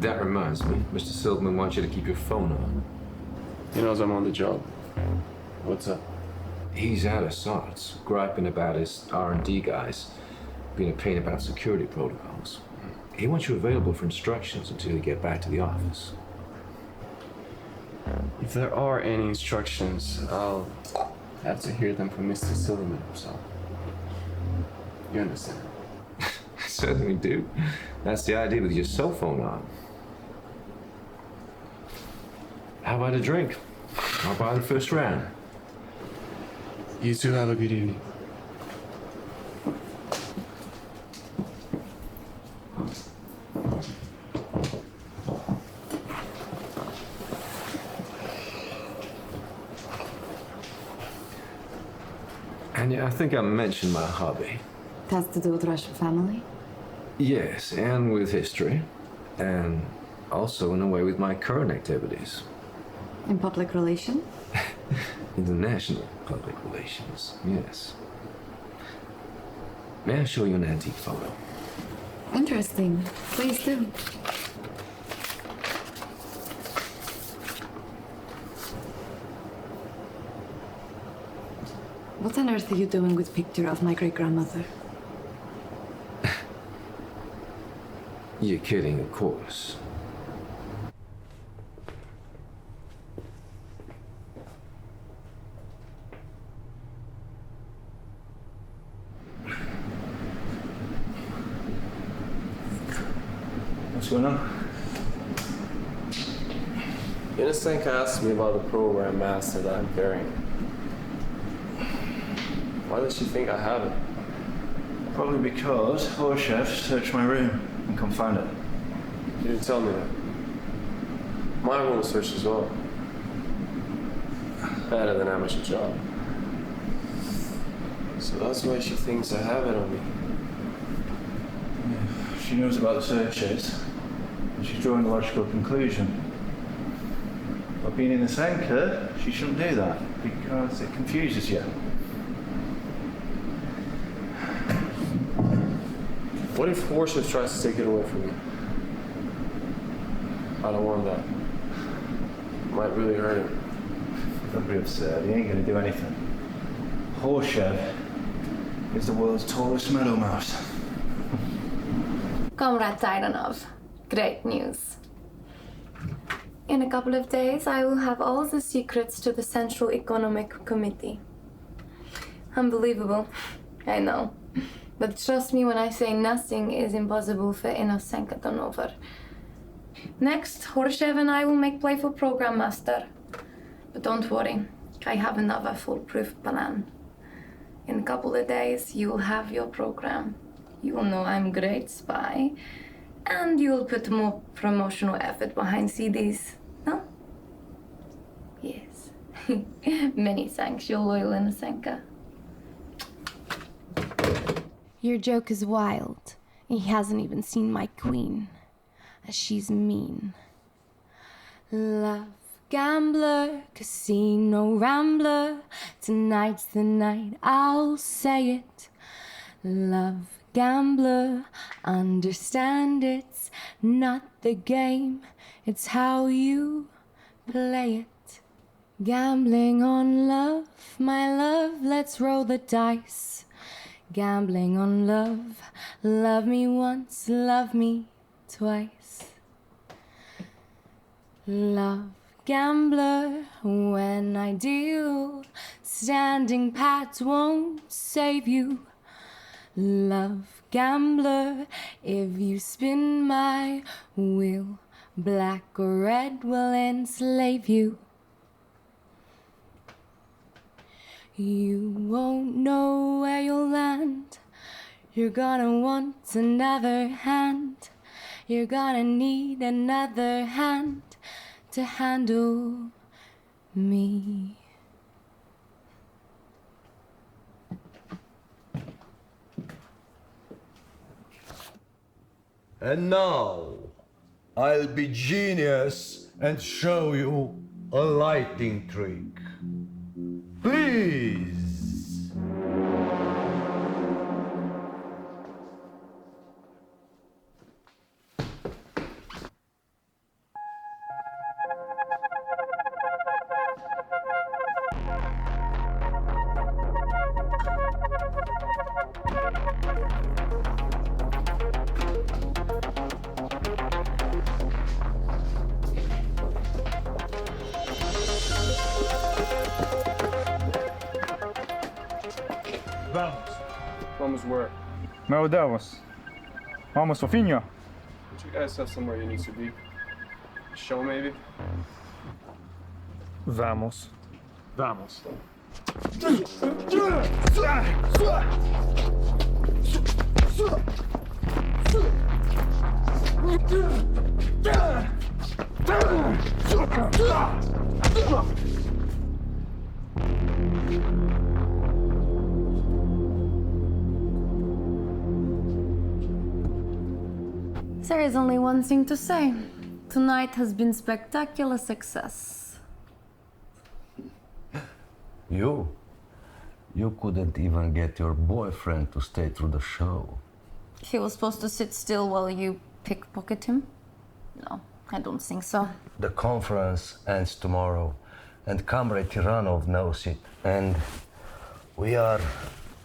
That reminds me, Mr. Silverman wants you to keep your phone on. He knows I'm on the job. What's up? He's out of sorts, griping about his R&D guys being a pain about security protocols. He wants you available for instructions until you get back to the office. If there are any instructions, I'll have to hear them from Mr. Silverman himself. You understand? I certainly do. That's the idea with your cell phone on. How about a drink? I'll buy the first round. You two have a good evening. And yeah, I think I mentioned my hobby. It has to do with Russian family? Yes, and with history. And also, in a way, with my current activities. In public relations? International public relations, yes. May I show you an antique photo? Interesting. Please do. What on earth are you doing with picture of my great-grandmother? You're kidding, of course. What's going on? Innocent asked me about the program master that I'm carrying. Why does she think I have it? Probably because our chef searched my room and couldn't find it. You didn't tell me that. My room was searched as well. I had an amateur job. So that's why she thinks I have it on me. Yeah, she knows about the searches, and she's drawing a logical conclusion. But being in the Sanka, she shouldn't do that, because it confuses you. What if Horseshoe tries to take it away from me? I don't want that. It might really hurt him. Don't be absurd, he ain't gonna do anything. Horseshoe is the world's tallest meadow mouse. Comrade Titanov, great news. In a couple of days, I will have all the secrets to the Central Economic Committee. Unbelievable, I know. But trust me when I say nothing is impossible for Inosenka Donover. Next, Horshev and I will make play for Program Master. But don't worry, I have another foolproof plan. In a couple of days, you will have your program. You will know I'm a great spy. And you will put more promotional effort behind CDs, no? Yes. Many thanks, your loyal Inosenka. Your joke is wild. He hasn't even seen my queen. She's mean. Love, gambler, casino rambler. Tonight's the night, I'll say it. Love, gambler, understand it's not the game. It's how you play it. Gambling on love, my love, let's roll the dice. Gambling on love, love me once, love me twice. Love, gambler, when I deal, standing pat won't save you. Love, gambler, if you spin my wheel, black or red will enslave you. You won't know where you'll land. You're gonna want another hand. You're gonna need another hand to handle me. And now, I'll be genius and show you a lighting trick. Please! knows where. No devils. Vamos, Sofinho. Don't you guys have somewhere you need to be? A show, maybe? Vamos. Vamos. There is only one thing to say. Tonight has been spectacular success. You couldn't even get your boyfriend to stay through the show. He was supposed to sit still while you pickpocket him? No, I don't think so. The conference ends tomorrow, and Comrade Tiranov knows it. And we are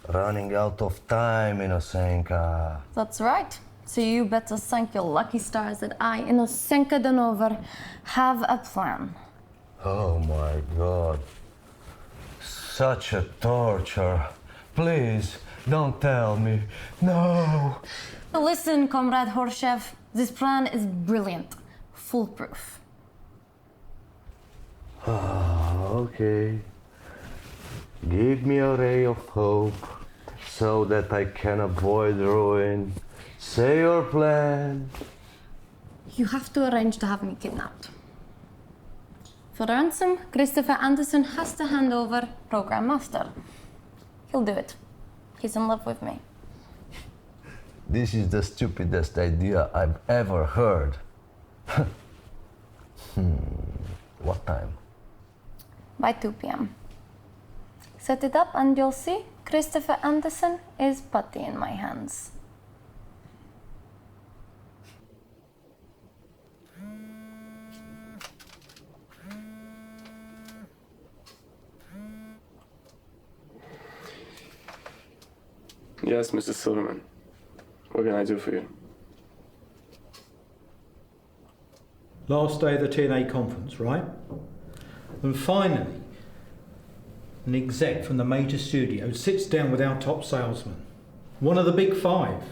running out of time, Inosenka. That's right. So you better thank your lucky stars that I, Inosenka Danover, have a plan. Oh my God. Such a torture. Please, don't tell me. No. Listen, Comrade Horshev, this plan is brilliant, foolproof. Okay. Give me a ray of hope so that I can avoid ruin. Say your plan. You have to arrange to have me kidnapped. For ransom, Christopher Anderson has to hand over Program Master. He'll do it. He's in love with me. This is the stupidest idea I've ever heard. What time? By 2 p.m. Set it up and you'll see Christopher Anderson is putty in my hands. Yes, Mrs. Silverman. What can I do for you? Last day of the TNA conference, right? And finally, an exec from the major studio sits down with our top salesman, one of the big five.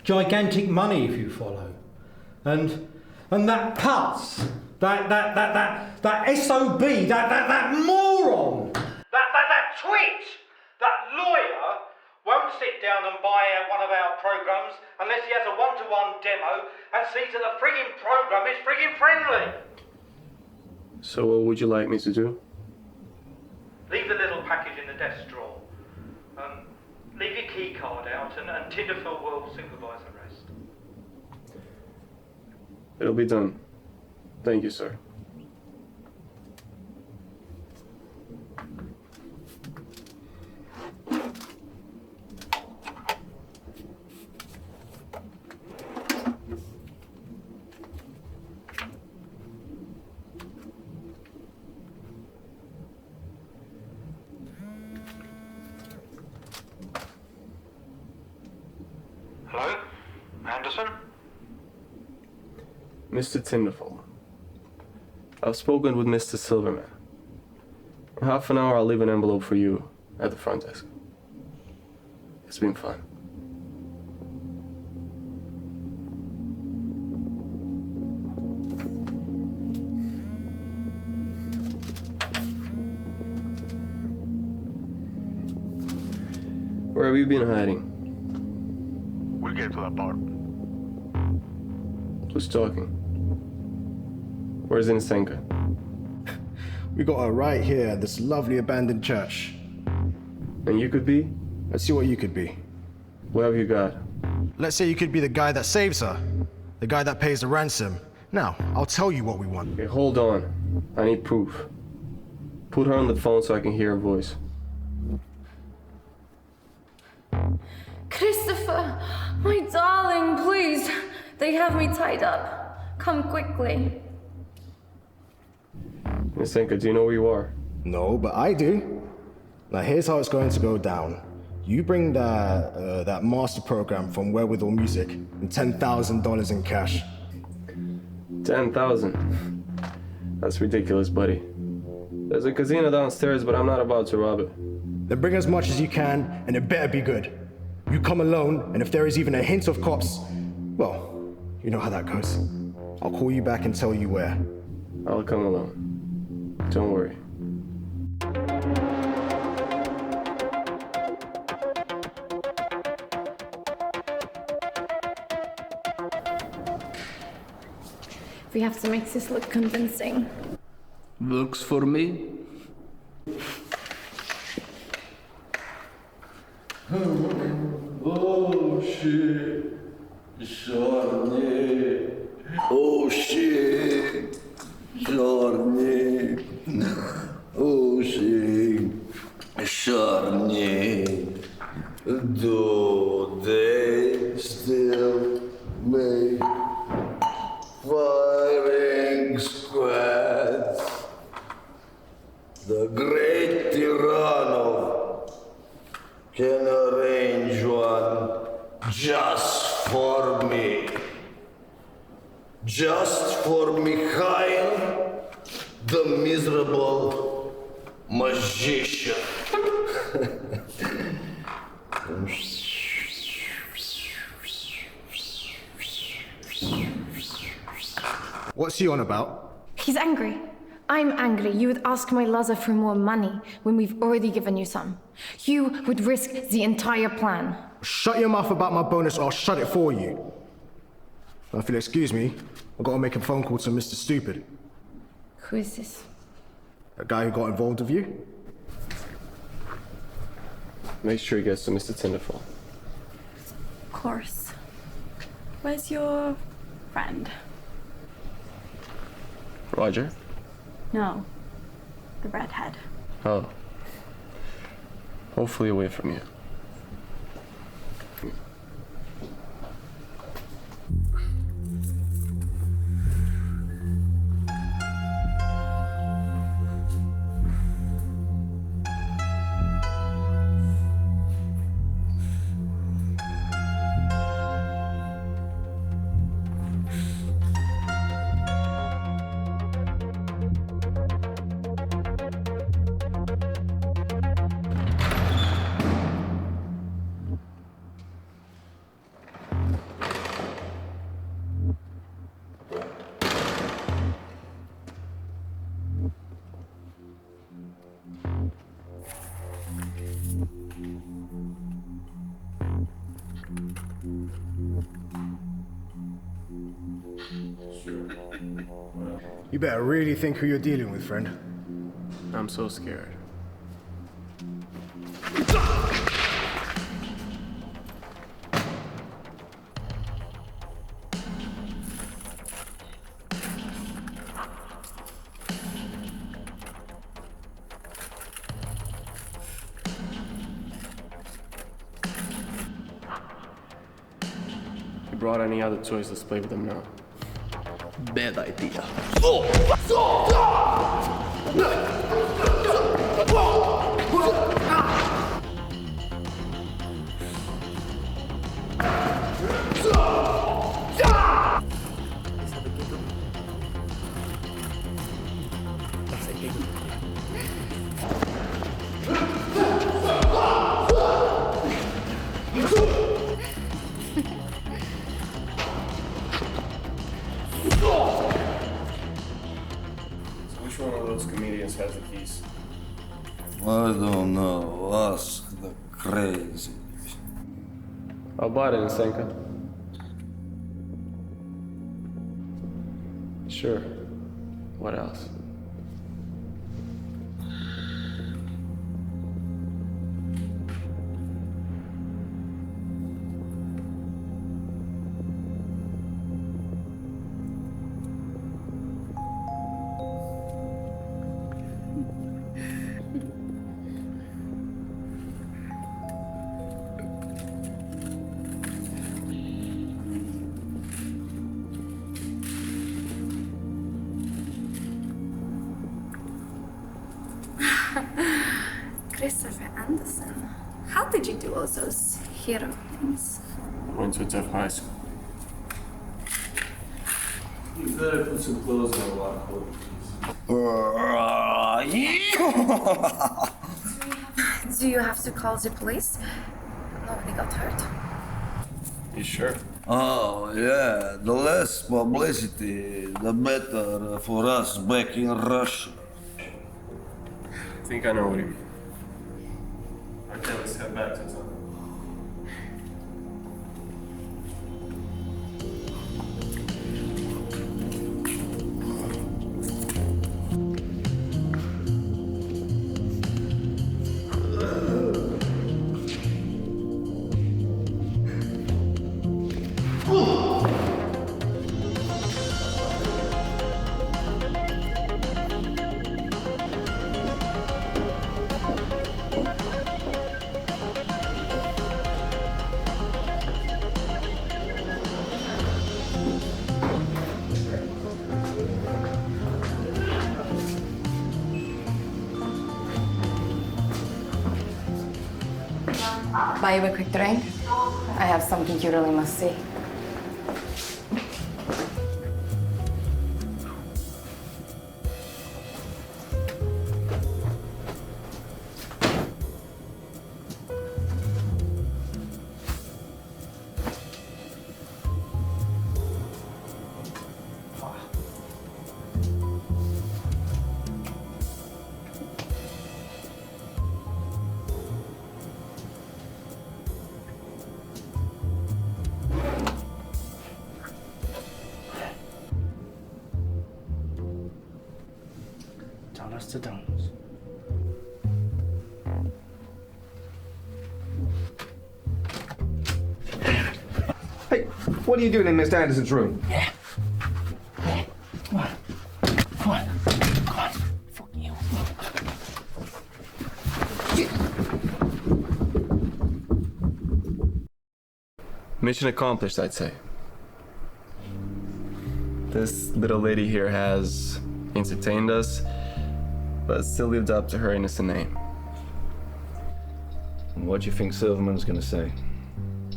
Gigantic money, if you follow. And that putz, that SOB, that moron, that twit, that lawyer won't sit down and buy one of our programs unless he has a one-to-one demo and sees that the frigging program is frigging friendly. So what would you like me to do? Leave the little package in the desk drawer. Leave your key card out and Tinderfell will supervise the rest. It'll be done. Thank you, sir. Hello? Anderson? Mr. Tinderfell, I've spoken with Mr. Silverman. In half an hour, I'll leave an envelope for you at the front desk. It's been fun. Where have you been hiding? We'll get to that part. Who's talking? Where's Inosenka? We got her right here at this lovely abandoned church. And you could be? Let's see what you could be. What have you got? Let's say you could be the guy that saves her. The guy that pays the ransom. Now, I'll tell you what we want. Okay, hold on. I need proof. Put her on the phone so I can hear her voice. Christopher, my darling, please. They have me tied up. Come quickly. Inosenka, do you know where you are? No, but I do. Now here's how it's going to go down. You bring that master program from Wherewithal Music and $10,000 in cash. 10,000? That's ridiculous, buddy. There's a casino downstairs, but I'm not about to rob it. Then bring as much as you can, and it better be good. You come alone, and if there is even a hint of cops, well, you know how that goes. I'll call you back and tell you where. I'll come alone. Don't worry. We have to make this look convincing. Works for me. Oh shit. Chardonnay. Oh shit. Chardonnay. Oh shit. Chardonnay. Do they still make firing squads? The great Tyranno can arrange one just for me. Just for Mikhail, the miserable magician. What's he on about? He's angry. I'm angry. You would ask my Laza for more money when we've already given you some. You would risk the entire plan. Shut your mouth about my bonus or I'll shut it for you. Now, if you'll excuse me, I've got to make a phone call to Mr. Stupid. Who is this? A guy who got involved with you? Make sure he gets to Mr. Tinderfall. Of course. Where's your friend? Roger? No. The redhead. Oh. Hopefully away from you. You better really think who you're dealing with, friend. I'm so scared. You brought any other toys? Let's play with them now. Bad idea. Which one of those comedians has the keys? I don't know. Ask the crazy. I'll buy it in Senka. Sure. What else? Christopher Anderson. How did you do all those hero things? Went to a tough high school. You better put some clothes on a lot of Do you have to call the police? No, they got hurt. You sure? Oh, yeah. The less publicity, the better for us back in Russia. I think I know what you mean. Okay, let's head back to town. Buy you a quick drink? I have something you really must see. Dollars to donuts. Hey, what are you doing in Mr. Anderson's room? Yeah. Come on. Come on. Come on. Fuck you. Mission accomplished, I'd say. This little lady here has entertained us, but still lived up to her innocent name. And what do you think Silverman's gonna say?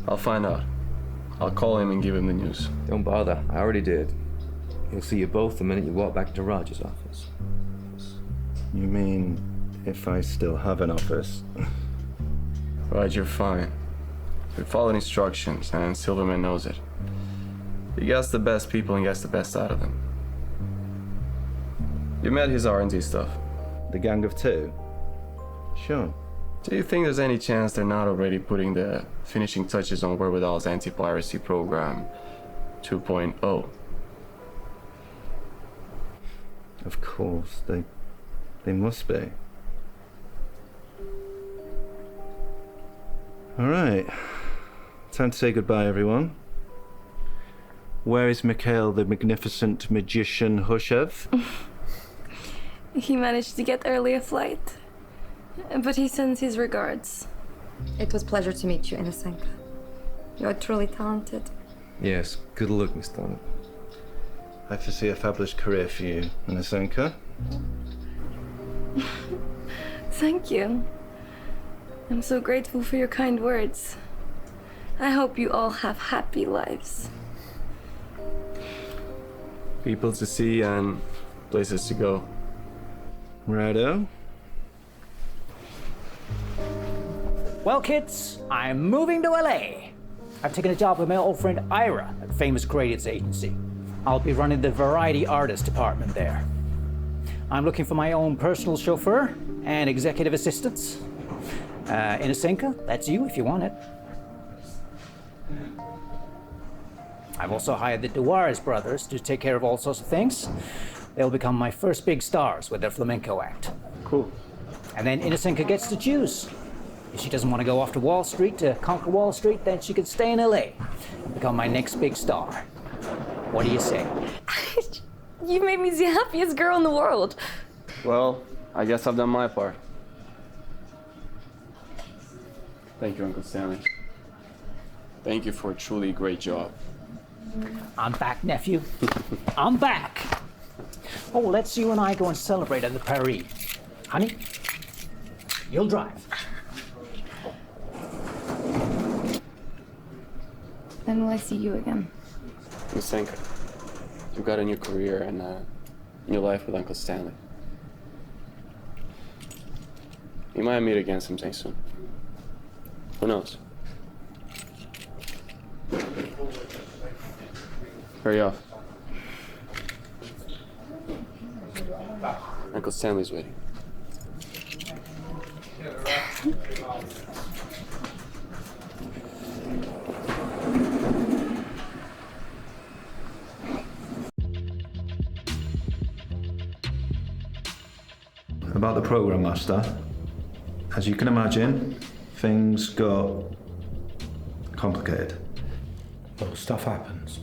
I'll find out. I'll call him and give him the news. Don't bother, I already did. He'll see you both the minute you walk back to Roger's office. You mean if I still have an office? Roger, fine. We followed instructions, and Silverman knows it. He gets the best people and gets the best out of them. You met his R&D stuff. The Gang of Two? Sure. Do you think there's any chance they're not already putting the finishing touches on Wherewithal's anti-piracy program 2.0? Of course, they must be. All right. Time to say goodbye, everyone. Where is Mikhail, the magnificent magician Hushev? He managed to get earlier flight, but he sends his regards. It was a pleasure to meet you, Inisenka. You are truly talented. Yes, good luck, Miss Donner. I foresee a fabulous career for you, Inisenka. Thank you. I'm so grateful for your kind words. I hope you all have happy lives. People to see and places to go. Righto. Well, kids, I'm moving to LA. I've taken a job with my old friend Ira at Famous Gradients Agency. I'll be running the variety artist department there. I'm looking for my own personal chauffeur and executive assistants. Inisenka, that's you if you want it. I've also hired the Duarez brothers to take care of all sorts of things. They'll become my first big stars with their flamenco act. Cool. And then Inisenka gets to choose. If she doesn't want to go off to Wall Street to conquer Wall Street, then she could stay in LA and become my next big star. What do you say? You made me the happiest girl in the world. Well, I guess I've done my part. Thank you, Uncle Stanley. Thank you for a truly great job. I'm back, nephew. I'm back. Oh, let's you and I go and celebrate at the Paris. Honey, you'll drive. When will I see you again? Inisenka, you've got a new career and a new life with Uncle Stanley. We might meet again sometime soon. Who knows? Hurry up. Uncle Stanley's waiting. About the program master, as you can imagine, things got complicated. Well, stuff happens.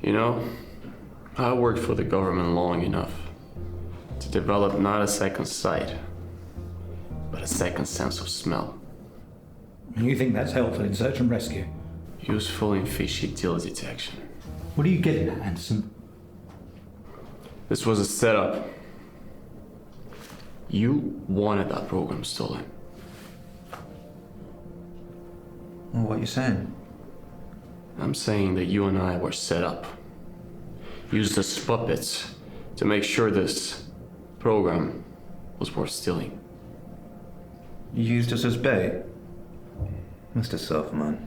You know, I worked for the government long enough to develop not a second sight, but a second sense of smell. And you think that's helpful in search and rescue? Useful in fishy deal detection. What are you getting at, Anderson? This was a setup. You wanted that program stolen. Well, what are you saying? I'm saying that you and I were set up. Used as puppets to make sure this program was worth stealing. You used us as bait? Mr. Silverman,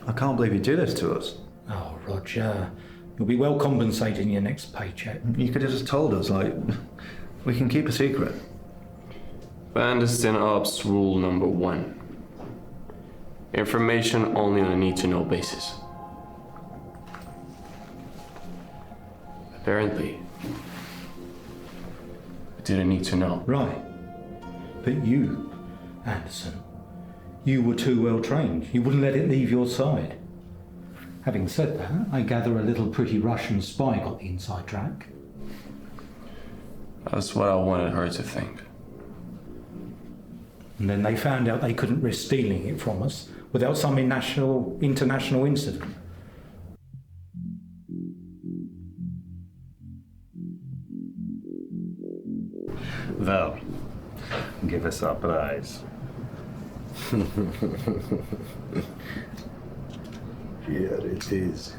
I can't believe you did this to us. Oh, Roger. You'll be well compensated in your next paycheck. You could have just told us, like, we can keep a secret. Bandiston Ops rule number 1. Information only on a need-to-know basis. Apparently, we didn't need to know. Right. But you, Anderson, you were too well trained. You wouldn't let it leave your side. Having said that, I gather a little pretty Russian spy got the inside track. That's what I wanted her to think. And then they found out they couldn't risk stealing it from us without some international incident. Well, give us our prize. Here it is.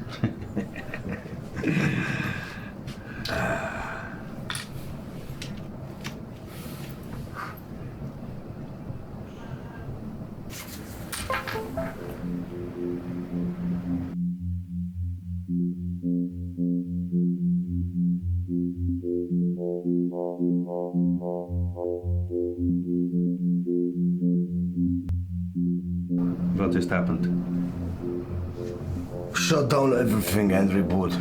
What just happened? Shut down everything and reboot.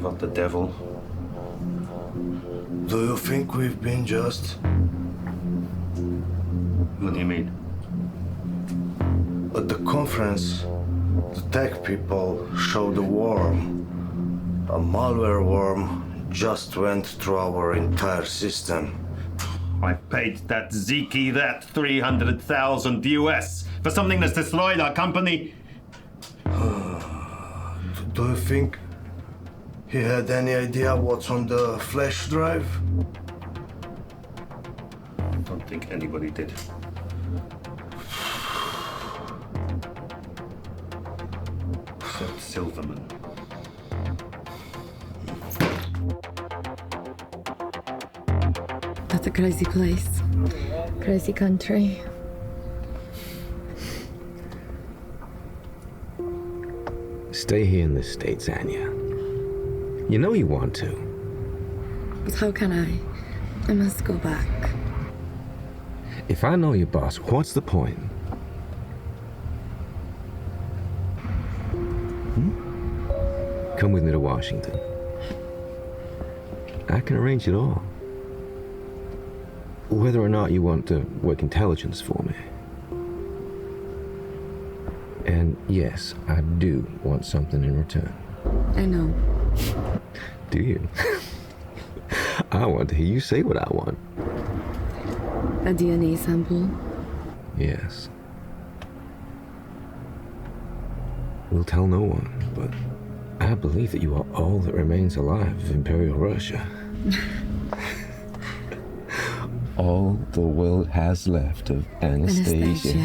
What the devil? Do you think we've been just? What do you mean? At the conference, the tech people showed a worm. A malware worm just went through our entire system. I paid that Ziki that 300,000 US for something that's destroyed our company. Do you think he had any idea what's on the flash drive? I don't think anybody did. Except Silverman. That's a crazy place. Crazy country. Stay here in the States, Anya. You know you want to. But how can I? I must go back. If I know your boss, what's the point? Come with me to Washington. I can arrange it all. Whether or not you want to work intelligence for me. And yes, I do want something in return. I know. Do you? I want to hear you say what I want. A DNA sample? Yes. We'll tell no one, but I believe that you are all that remains alive of Imperial Russia. All the world has left of Anastasia.